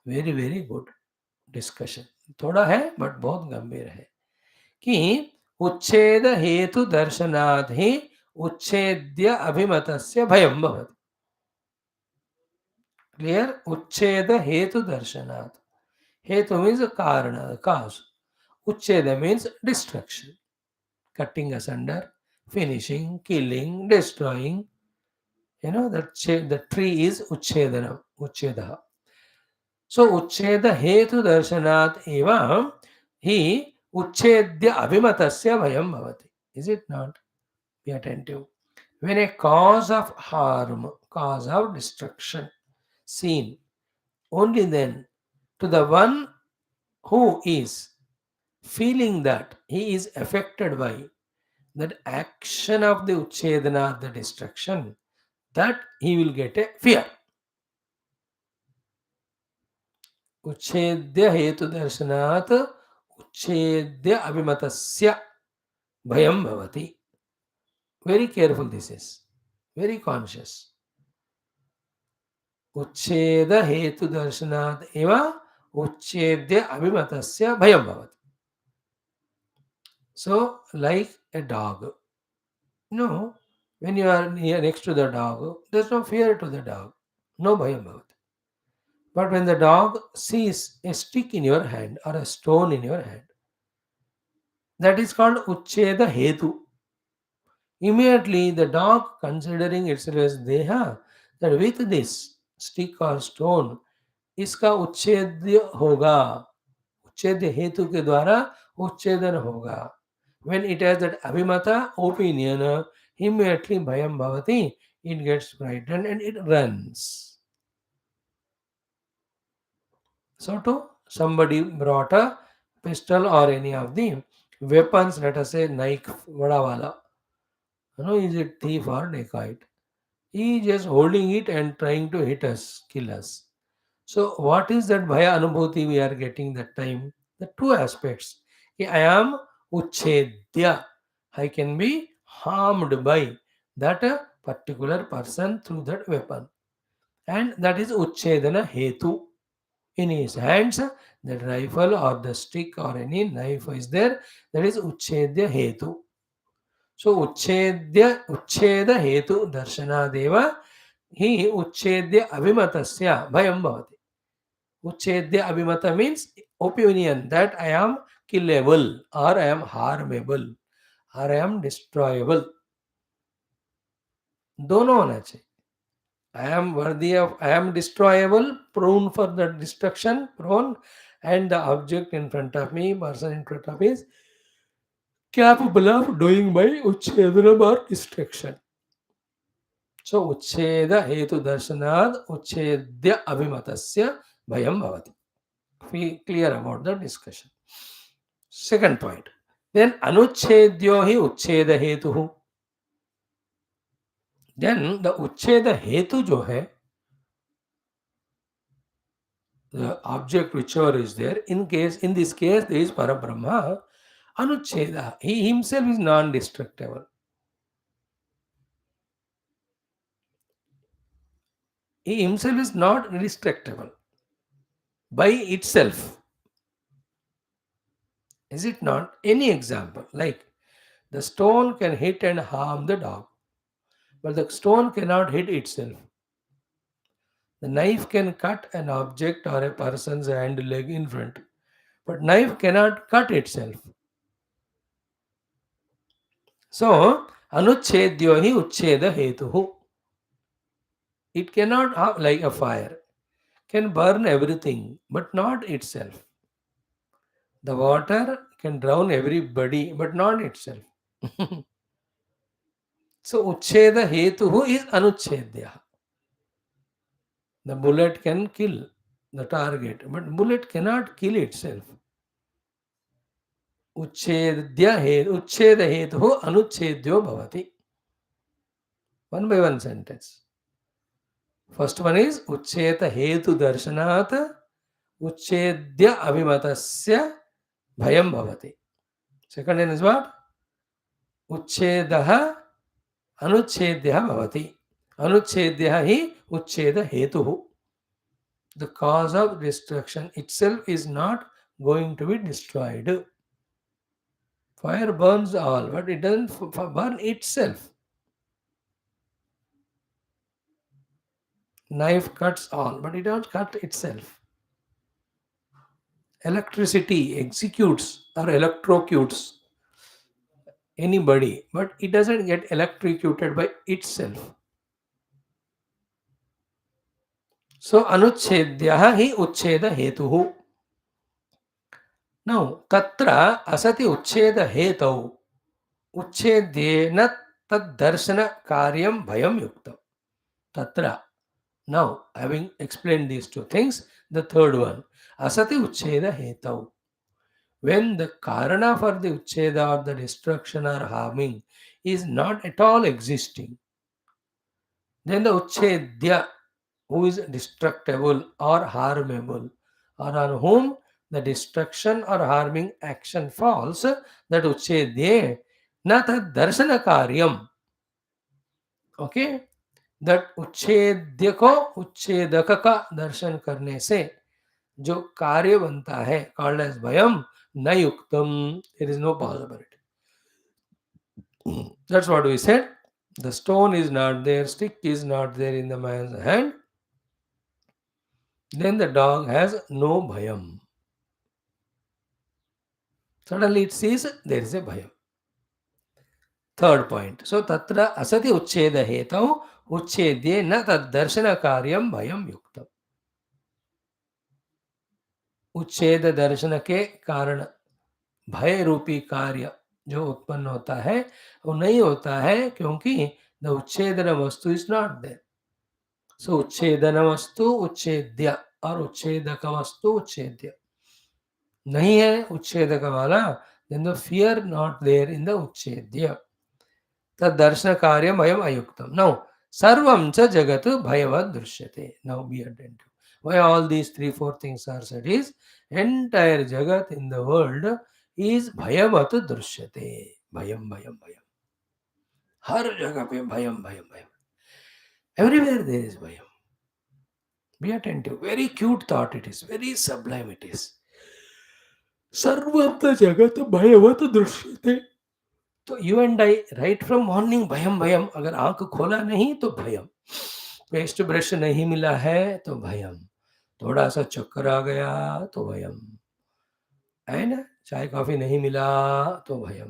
Very good discussion. थोड़ा है but बहुत गंभीर है कि उच्छेद हेतु दर्शनात् हि उच्छेद्य अभिमतस्य भयं भवति. Clear? Uchcheda hetu darshanat. Hetu means karana, cause. Uchcheda means destruction, cutting asunder, finishing, killing, destroying. You know that the tree is uchchedana, uchchedaha. So uchcheda hetu darshanat eva hi uchchedya abhimatasya bhayam bhavati. Is it not? Be attentive. When a cause of harm, cause of destruction seen, only then to the one who is feeling that he is affected by that action of the uchedana, the destruction, that he will get a fear. Uchedya hetu darshanat uchedya abhimatasya bhayam bhavati. Very careful this is. Very conscious. Ucheda hetu darshanat eva uchedya abhimatasya bhayam bhavati. So, like a dog. No, when you are near next to the dog, there's no fear to the dog. No bhayam bhavati. But when the dog sees a stick in your hand or a stone in your hand, that is called Uchcheda Hetu. Immediately the dog, considering itself as Deha, that with this stick or stone, इसका उच्छेद होगा, उच्छेद हेतु के द्वारा उच्छेदन होगा. When it has that abhimata opinion, immediately bhayam bhavati, it gets frightened and it runs. So too, somebody brought a pistol or any of the weapons, let us say knife, vada wala. Is it thief or dacoit? He is just holding it and trying to hit us, kill us. So, what is that bhaya anubhuti we are getting that time? The two aspects. I am uchedya. I can be harmed by that particular person through that weapon. And that is uchedana hetu. In his hands, that rifle or the stick or any knife is there. That is uchedya hetu. So, ucheda hetu darshanadeva he uchedya abhimatasya bhayam bhavati. Uchedya abhimata means opinion that I am killable or I am harmable or I am destroyable. दोनों होना चाहिए. I am worthy of, I am destroyable, prone for the destruction, prone, and the object in front of me, person in front of me is capable of doing by uchedana or destruction. So ucheda hetu darshanad uchedya abhimatasya bhayam bhavati. Be clear about the discussion. Second point. Then anuchedyo hi ucheda hetu. Then the ucheda hetu jo hai, the object whichever is there, in this case there is Parabrahma, anucheda. He himself is non-destructible. He himself is not destructible by itself. Is it not? Any example, like the stone can hit and harm the dog, but the stone cannot hit itself. The knife can cut an object or a person's hand leg in front, but knife cannot cut itself. So, anuchedyo hi ucheda hetuhu. It cannot have like a fire, can burn everything, but not itself. The water can drown everybody, but not itself. So, ucheda hetuhu is anuchedya. The bullet can kill the target, but bullet cannot kill itself. उच्छेद हेतु अनुच्छेद्यो भवति. One by one sentence. First one is uchcheta hetu darshanat uchchedya abhimatasya bhayam bhavati. Second one is what? Uchchedah anuchchedyah bhavati. Anuchchedyah hi uchcheda hetuhu. The cause of destruction itself is not going to be destroyed. Fire burns all, but it doesn't burn itself. Knife cuts all, but it doesn't cut itself. Electricity executes or electrocutes anybody, but it doesn't get electrocuted by itself. So anuchedyaha hi uchcheda hetuhu. Now tatra asati uchcheda hetau uchchedyena tad darshana karyam bhayam yuktam. Tatra. Now, having explained these two things, the third one, asati uchcheda hetau. When the karana for the uchcheda or the destruction or harming is not at all existing, then the uchchedya, who is destructible or harmable, or on whom the destruction or harming action falls, that uchchedye na tad darshana karyam. Okay? That उच्छेद्य को उच्छेदक का दर्शन करने से जो कार्य बनता है called as भयम न युक्तम. There is no possibility. That's what we said. The stone is not there, stick is not there in the man's hand. Then the dog has no bhayam. Suddenly it sees there is a bhayam. Third point. So tatra asati uchcheda hetau uchchedye na tad darshana karyam bhayam yuktam. उच्छेद दर्शन के कारण भय रूपी कार्य जो उत्पन्न होता है वो नहीं होता है क्योंकि द उच्छेदन वस्तु इज नॉट देयर. सो उच्छेदन वस्तु उच्छेद्य और उच्छेदक वस्तु उच्छेद्य नहीं है उच्छेदक वाला, then the fear not there in the ucchedya. तदर्शन कार्य भयम अयुक्तम. नाउ सर्वम च जगत भयवद दृश्यते. Now be attentive. Why all these three, four things are said is entire jagat in the world is bhayavat drishyate. Bhayam, bhayam, bhayam. हर जगह पे भयम भयम भयम. Everywhere there is bhayam. Be attentive. Very cute thought it is. Very sublime it is. सर्वत्र जगत भयवत दृश्यते. तो you and I right from morning भयम भयम. अगर आंख खोला नहीं तो भयम. पेस्ट ब्रश नहीं मिला है तो भयम. थोड़ा सा चक्कर आ गया तो भयम है ना. चाय कॉफी नहीं मिला तो भयम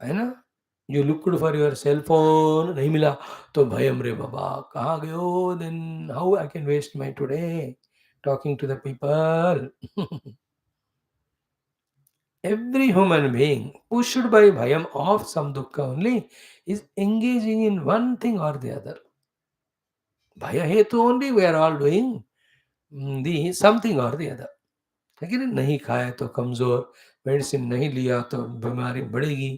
है ना. You looked for your cell phone नहीं मिला तो भयम रे बाबा कहाँ गयो. Then how I can waste my today talking to the people. Every human being pushed by bhayam of some dukkha only is engaging in one thing or the other. Bhaya hetu only we are all doing the something or the other. है कि नहीं खाया तो कमजोर, medicine नहीं लिया तो बीमारी बढ़ेगी.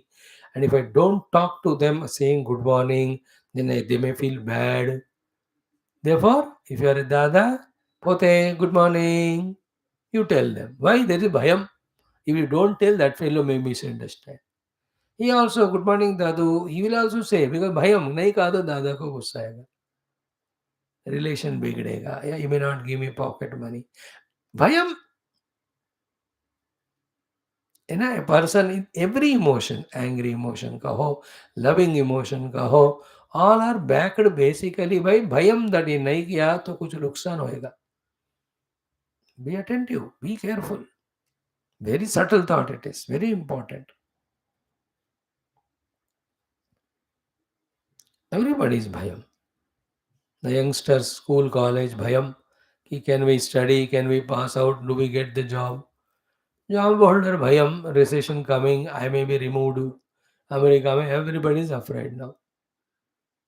And if I don't talk to them saying good morning then they may feel bad. Therefore if you are a dada pote good morning you tell them why there is bhayam. If you don't tell, that fellow may misunderstand. He also good morning dadu he will also say because bhayam नहीं कहा तो दादा को गुस्सा आएगा, relation बिगड़ेगा या you may not give me pocket money. Bhayam in a person in every emotion, angry emotion kaho, loving emotion kaho, all are backed basically by bhayam that ये नहीं किया तो कुछ नुकसान होएगा. Be attentive, be careful. Very subtle thought it is, very important. Everybody is bhayam. The youngsters, school, college, bhayam. कि can we study, can we pass out, do we get the job? Job holder bhayam, recession coming, I may be removed. America में everybody is afraid now.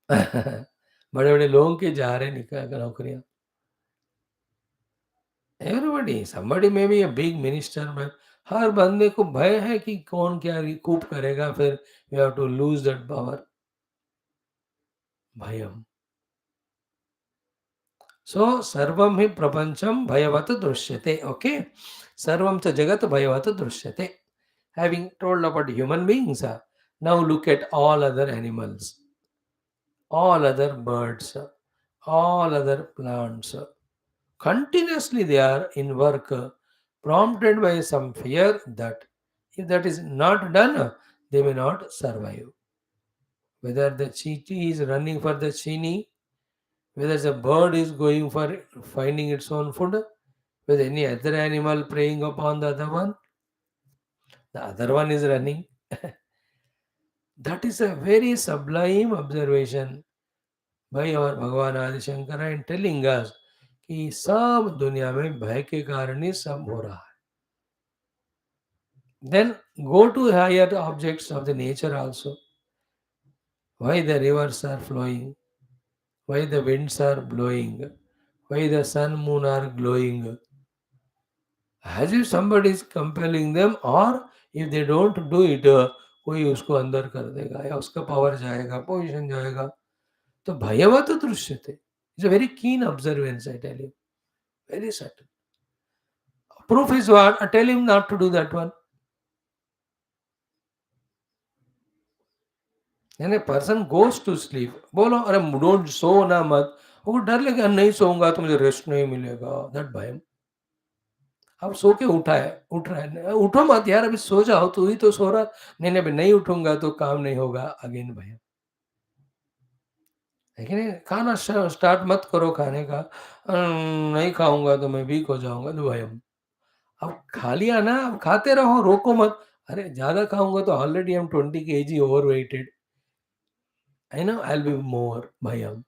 बड़े बड़े लोगों के जा रहे निकल कर नौकरियां. एवरीबडी समबडी में भी a big minister में हर बंदे को भय है कि कौन क्या रिकूप करेगा. फिर you have to lose that power. भयम. सो सर्वम ही प्रपंचम भयवत दृश्यते. ओके. सर्वम च जगत भयवत दृश्यते. Having told about human beings, now look at all other animals, all other birds, all other plants. Continuously they are in work, prompted by some fear that if that is not done, they may not survive. Whether the cheetah is running for the chini, whether the bird is going for finding its own food, whether any other animal preying upon the other one is running. That is a very sublime observation by our Bhagavan Adi Shankara in telling us कि सब दुनिया में भय के कारण ही सब हो रहा है. Then go to higher objects of the nature also. Why the rivers are flowing, why the winds are blowing, why the sun, moon are glowing. As if somebody is compelling them, or if they don't do it, कोई उसको अंदर कर देगा या उसका power जाएगा, position जाएगा. तो भयवत दृश्य थे. It's a very keen observance, I tell you. Very subtle. Proof is what? Tell him not to do that one. And a person goes to sleep. बोलो अरे don't सो ना मत. वो डर लगे नहीं सोऊंगा तो मुझे रेस्ट नहीं मिलेगा. That भयम. अब सो के उठ रहा है. उठो मत यार, अभी सो जाओ. तू ही तो सो रहा. नहीं नहीं, अभी नहीं उठूंगा तो काम नहीं होगा. अगेन भयम. है कि नहीं. खाना स्टार्ट मत करो खाने का. नहीं खाऊँगा तो मैं वीक हो जाऊँगा, तो भयम। अब खा लिया ना, अब खाते रहो, रोको मत। अरे ज़्यादा खाऊँगा तो already I am 20 KG overweighted, I know I will be more, भयम।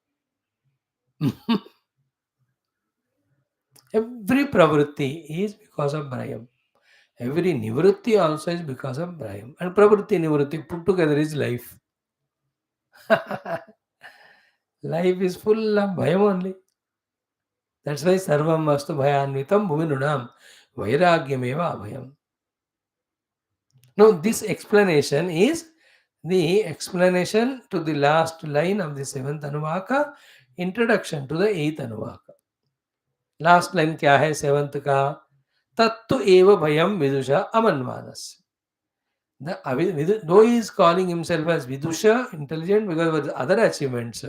Every pravritti is because of Braham. Every nivritti also is because of Braham. And pravritti nivritti put together is life. Life is full of Bhayam only. That's why Sarvam Vastu Bhayanvitam Bhuvinunam Vairagyameva Abhayam. Now, this explanation is the explanation to the last line of the seventh Anuvaka, introduction to the eighth Anuvaka. Last line क्या है seventh का? तत्तु एव भयम विदुषा अमन्वानस. Though he is calling himself as Vidusha, intelligent, because of the other achievements,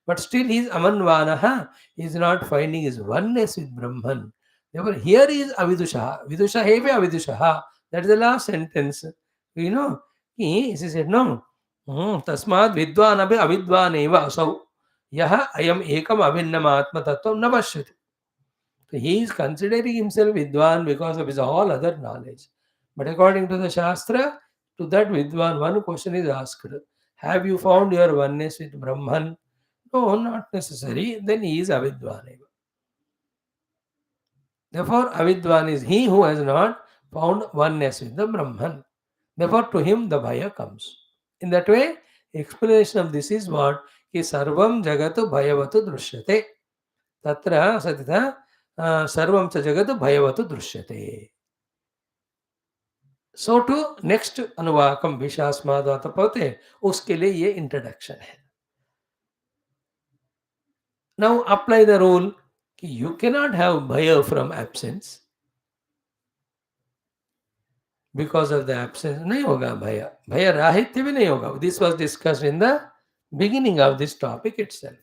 but still he is Amanvanaha. He is not finding his oneness with Brahman. Therefore, here is Avidusha. Vidusha heve Avidusha. That is the last sentence. You know, he said, no. Tasmad vidvan abhi avidvan eva asau. Yaha ayam ekam avinnam atma tattvam na pashyati. So he is considering himself Vidwan because of his all other knowledge. But according to the Shastra, to that Vidwan, one question is asked: have you found your oneness with Brahman? No, not necessary. Then he is Avidwan. Therefore, Avidwan is he who has not found oneness with the Brahman. Therefore, to him the Bhaya comes. In that way, explanation of this is what? Ki sarvam jagatu bhayavatu drishyate. Tatra satita सर्वं च जगत भयवत दृश्यते. सो to next अनुवाकम विशास्मादात पते, उसके लिए ये introduction है. Now apply the rule कि यू कैन नॉट हैव भय from absence. Because of the absence नहीं होगा भय, भय राहित्य भी नहीं होगा. This was discussed in the beginning of this topic itself.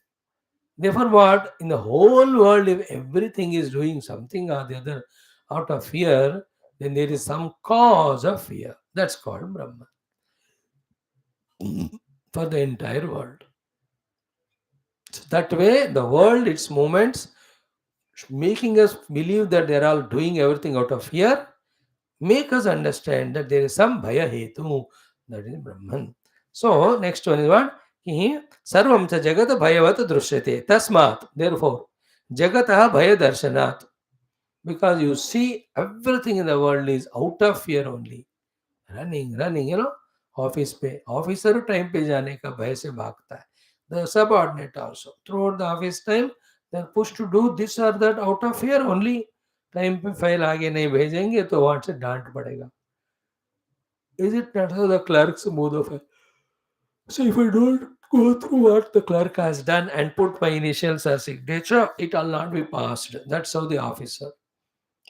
Therefore, what in the whole world, if everything is doing something or the other out of fear, then there is some cause of fear. That's called Brahman for the entire world. So that way, the world, its movements, making us believe that they are all doing everything out of fear, make us understand that there is some bhaya hetu, that is Brahman. So, next one is what? Ki sarvam cha jagat bhayavat drishyate. Tasmat, therefore, jagatah bhaya darshanat. Because you see everything in the world is out of fear only. Running office पे officer time पे जाने का भय से भागता है. The subordinate also throughout the office time they are push to do this और that out of fear only. Time पे फाइल आगे नहीं भेजेंगे तो वहां से डांट पड़ेगा. Is it not the clerks mode of it? So if I don't go through what the clerk has done and put my initials as signature, it will not be passed. That's how the officer.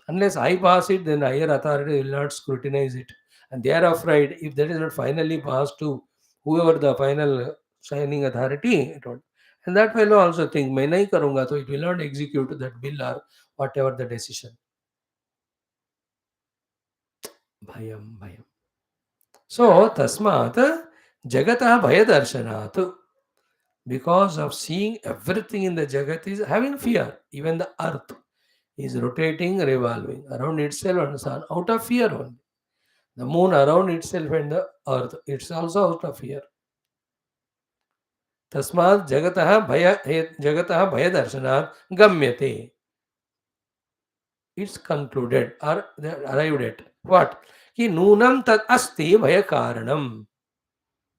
Unless I pass it, then the higher authority will not scrutinize it. And they are afraid if that is not finally passed to whoever the final signing authority, it won't. And that fellow also think, मैं नहीं करूँगा तो it will not execute that bill or whatever the decision. भयम भयम. So tasmat jagatah bhayadarshanath. Because of seeing everything in the jagat is having fear. Even the earth is rotating, revolving around itself and the sun out of fear only. The moon around itself and the earth, it's also out of fear. तस्मात् जगतः भय दर्शनात् गम्यते. It's concluded or arrived at what? कि नूनम तद अस्ति भय कारणम.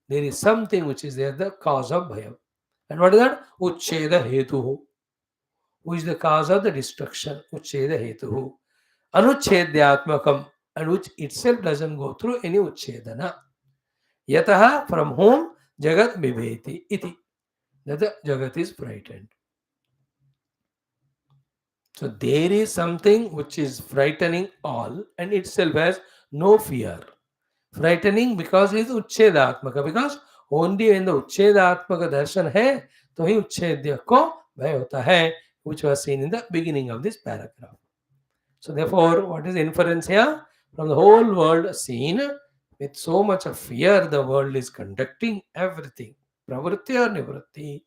There is something which is there, the cause of bhayam. And what is that? Uchcheda hetuhu. Who is the cause of the destruction? Uchcheda hetuhu. Anuchchedyatmakam, and which itself doesn't go through any uchchedana. Yataha, from whom jagat bibheti iti. That the jagat is frightened. So there is something which is frightening all and itself has no fear. Frightening because it is uchchedatmaka. Because only when the uchchedatmaka darshan hai, तो ही उच्छेद्य को भय होता है, which was seen in the beginning of this paragraph. So therefore, what is inference here? From the whole world seen, with so much of fear, the world is conducting everything. Pravritti or nivritti.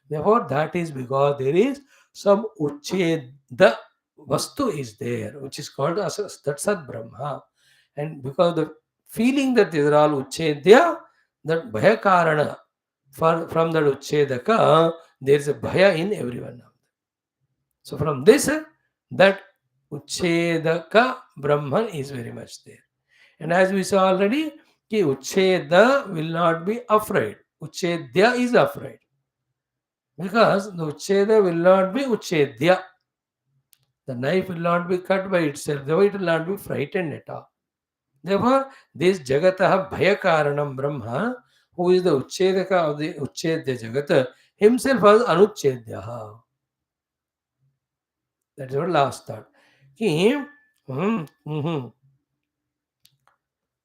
Therefore, that is because there is some ucheda vastu is there, which is called as that's a Brahma. And because the feeling that these are all uchedya, that bhaya karana, from that uchedaka, there is a bhaya in everyone now. So from this, that uchedaka Brahman is very much there. And as we saw already, ki ucheda will not be afraid. Uchedya is afraid. Because the ucheda will not be uchedya. The knife will not be cut by itself, therefore it will not be frightened at all. Therefore, this Jagataha Bhayakaranam Brahma, who is the Uchedaka of the Uchedya Jagata, himself was Anuchedyaha. That is our last thought. कि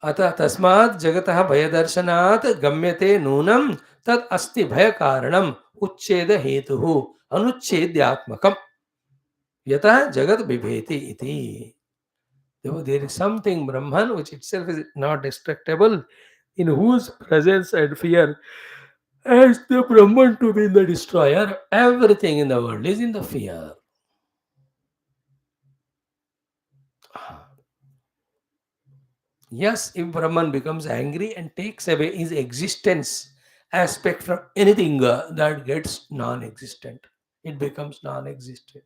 अतः तस्मात् जगतः भयदर्शनात् गम्यते नूनं तत् अस्ति भय कारणम उच्छेद हेतुः अनुच्छेद्यात्मकम यतः जगत बिभेति इति. Though there is something Brahman which itself is not destructible, in whose presence and fear as the Brahman to be the destroyer, everything in the world is in the fear. Yes, if Brahman becomes angry and takes away his existence aspect from anything that gets non-existent, it becomes non-existent.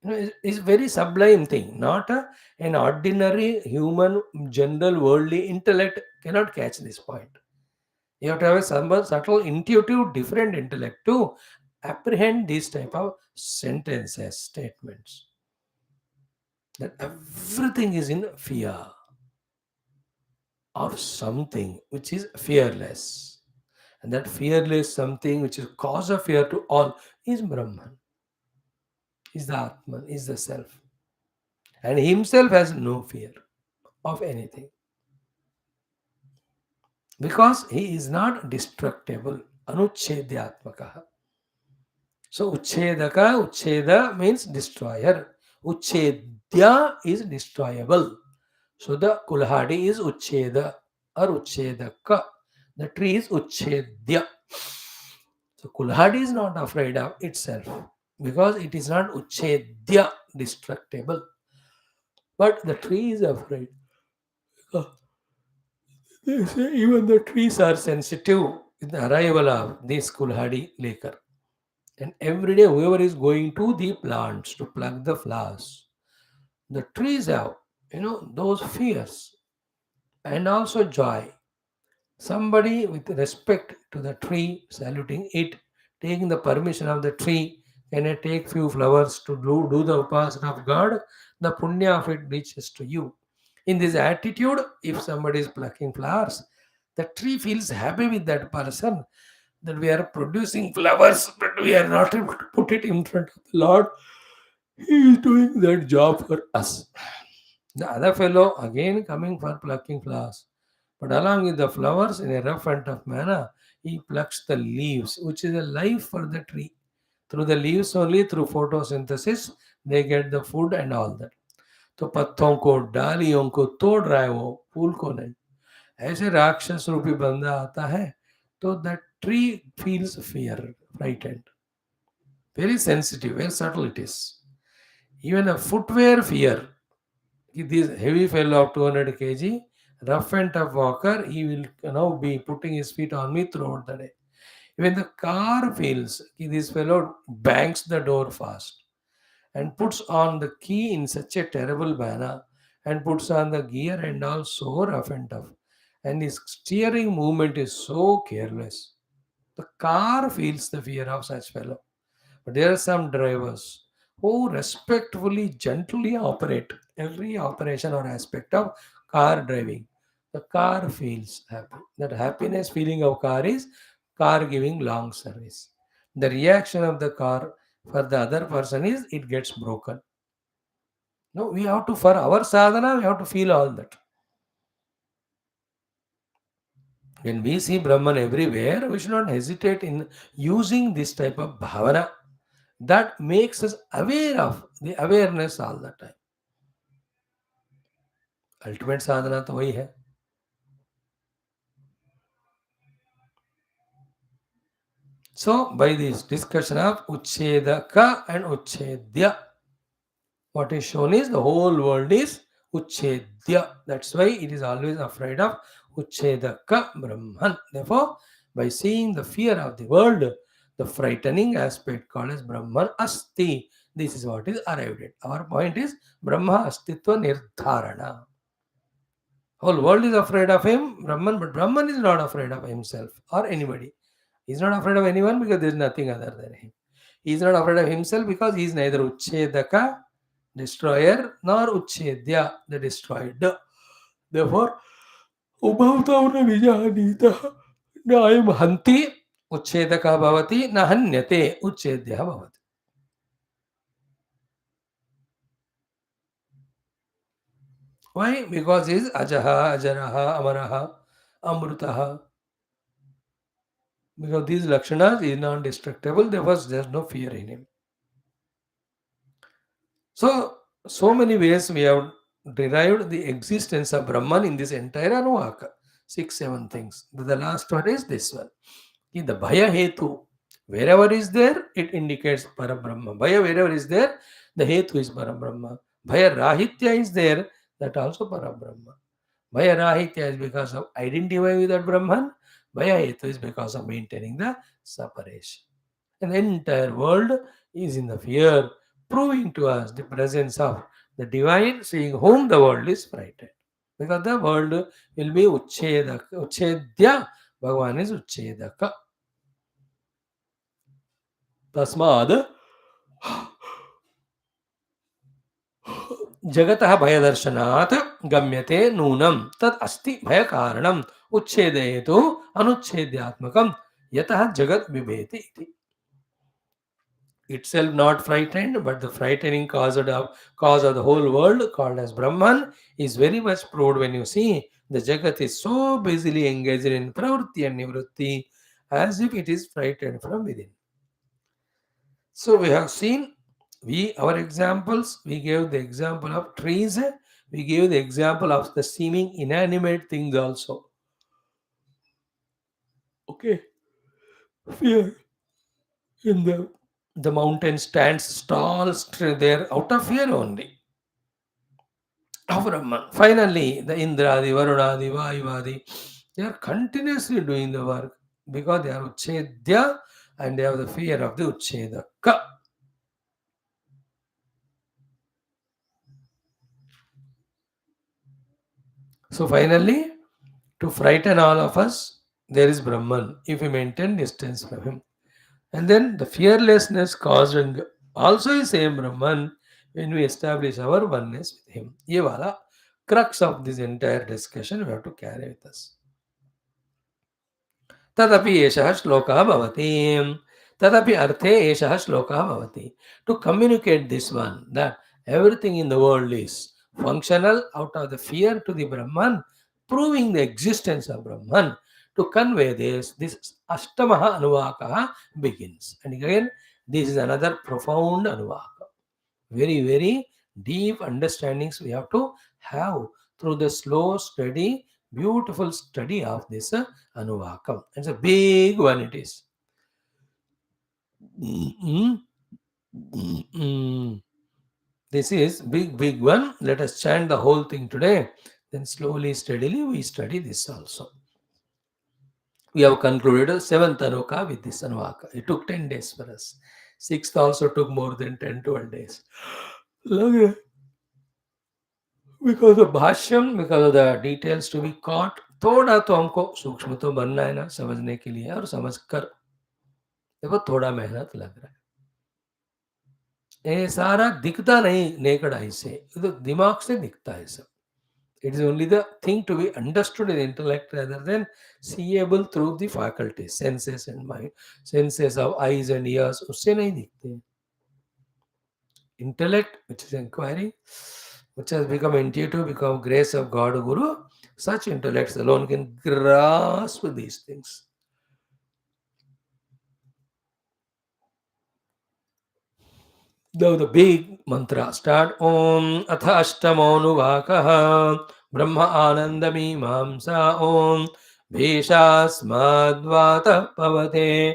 It's a very sublime thing. Not an ordinary human, general, worldly intellect cannot catch this point. You have to have a subtle, intuitive, different intellect to apprehend these type of sentences, statements. That everything is in fear of something which is fearless. And that fearless something which is cause of fear to all is Brahman, is the Atman, is the self. And himself has no fear of anything. Because he is not destructible. Anuchedhyatmakaha. So Uchedaka, Ucheda means destroyer. Uchedya is destroyable. So the Kulhadi is Ucheda or Uchedaka. The tree is Uchedya. So Kulhadi is not afraid of itself because it is not Uchedya, destructible. But the tree is afraid. They say even the trees are sensitive with the arrival of this Kulhadi laker. And every day, whoever is going to the plants to pluck the flowers, the trees have, those fears and also joy. Somebody with respect to the tree, saluting it, taking the permission of the tree, can I take few flowers to do the upasana of God? The punya of it reaches to you. In this attitude, if somebody is plucking flowers, the tree feels happy with that person that we are producing flowers, but we are not able to put it in front of the Lord. He is doing that job for us. The other fellow again coming for plucking flowers. But along with the flowers in a rough and tough manner, he plucks the leaves, which is a life for the tree. Through the leaves only, through photosynthesis, they get the food and all that. तो पत्तों को डालियों को तोड़ रहा है वो फूल को नहीं. ऐसे राक्षस रूपी बंदा आता है तो that tree feels fear, frightened, very sensitive, very subtle it is. Even a footwear fear. This heavy fellow of 200 kg, rough and tough walker, he will be putting his feet on me throughout the day. Even the car feels this fellow bangs the door fast and puts on the key in such a terrible manner and puts on the gear and all so rough and tough. And his steering movement is so careless. The car feels the fear of such fellow. But there are some drivers who respectfully, gently operate every operation or aspect of car driving. The car feels happy. That happiness feeling of car is car giving long service. The reaction of the car for the other person is it gets broken. No, we have to, for our sadhana, we have to feel all that. When we see Brahman everywhere, we should not hesitate in using this type of bhavana that makes us aware of the awareness all the time. Ultimate साधना तो वही है. So, by this discussion of Uchedaka and Uchedya, what is shown is the whole world is Uchedya. That's why it is always afraid of Uchedaka Brahman. Therefore, by seeing the fear of the world, the frightening aspect called as Brahman Asti, this is what is arrived at. Our point is Brahma Astitva Nirdharana. Whole world is afraid of him, Brahman, but Brahman is not afraid of himself or anybody. He is not afraid of anyone because there is nothing other than him. He is not afraid of himself because he is neither Uchedaka, destroyer, nor Uchedya, the destroyed. Therefore, Ubhavtavna Vijanita, Naim Hanti, Uchedaka Bhavati, Nahanyate, Uchedya Bhavati. Why? Because he is Ajaha, Ajaraha, Amaraha, Amrutaha. Because these Lakshanas is non-destructible, therefore there is no fear in him. So many ways we have derived the existence of Brahman in this entire Anuvaka. 6, 7 things. The last one is this one. The Bhaya Hetu. Wherever is there, it indicates Parabrahma. Bhaya wherever is there, the Hetu is Parabrahma. Bhaya Rahitya is there, that also Parabrahma. Bhaya Rahitya is because of identifying with that Brahman. Bhaya Hetu is because of maintaining the separation. And the entire world is in the fear, proving to us the presence of the divine, seeing whom the world is frightened. Because the world will be Uchedya. Bhagavan is Uchedaka. Tasmad जगतः भयदर्शनात् गम्यते नूनं तत् अस्ति भयकारणम् उच्छेदयेतु अनुच्छेद्यात्मकं यतः जगत् बिभेति इति. Itself not frightened, but the frightening cause of the whole world, called as Brahman, is very much proved when you see the Jagat is so busily engaged in pravritti and nivritti as if it is frightened from within. So we have seen our examples, we gave the example of trees, we gave the example of the seeming inanimate things also. Okay. Fear in the mountain stands tall there out of fear only. Of Brahman. Finally, the Indradi, Varunadi, Vayuvadi, they are continuously doing the work because they are Uchedya and they have the fear of the Uchedaka. So finally, to frighten all of us, there is Brahman if we maintain distance from him. And then the fearlessness causing also is same Brahman when we establish our oneness with him. Ye wala crux of this entire discussion we have to carry with us. तदपि एषः श्लोकः भवति तदपि अर्थे एषः श्लोकः भवति to communicate this one that everything in the world is functional out of the fear to the Brahman, proving the existence of Brahman. To convey this Ashtamaha Anuvakaha begins. And again, this is another profound Anuvaka. Very, very deep understandings we have to have through the slow, steady, beautiful study of this Anuvakam. It's a big one it is. This is big one. Let us chant the whole thing today. Then slowly, steadily we study this also. We have concluded the 7th Anuka with this Anuvaka. It took 10 days for us. 6th also took more than 10, 12 days. Look, because of Bhashyam, because of the details to be caught, थोड़ा तो हमको सूक्ष्म तो बनना है ना समझने के लिए और समझ कर देखो थोड़ा मेहनत लग रहा है ये सारा दिखता नहीं नेकड आई से ये तो दिमाग से दिखता है सब it is only the thing to be understood in intellect rather than seeable through the faculties senses and mind senses of eyes and ears उससे नहीं दिखते intellect which is inquiry which has become intuitive because of grace of God Guru such intellects alone can grasp these things. Now the big mantra start Om Atha Ashtamonuvakaha Brahma Anandami Mamsa Om Bheshasmadvata Pavate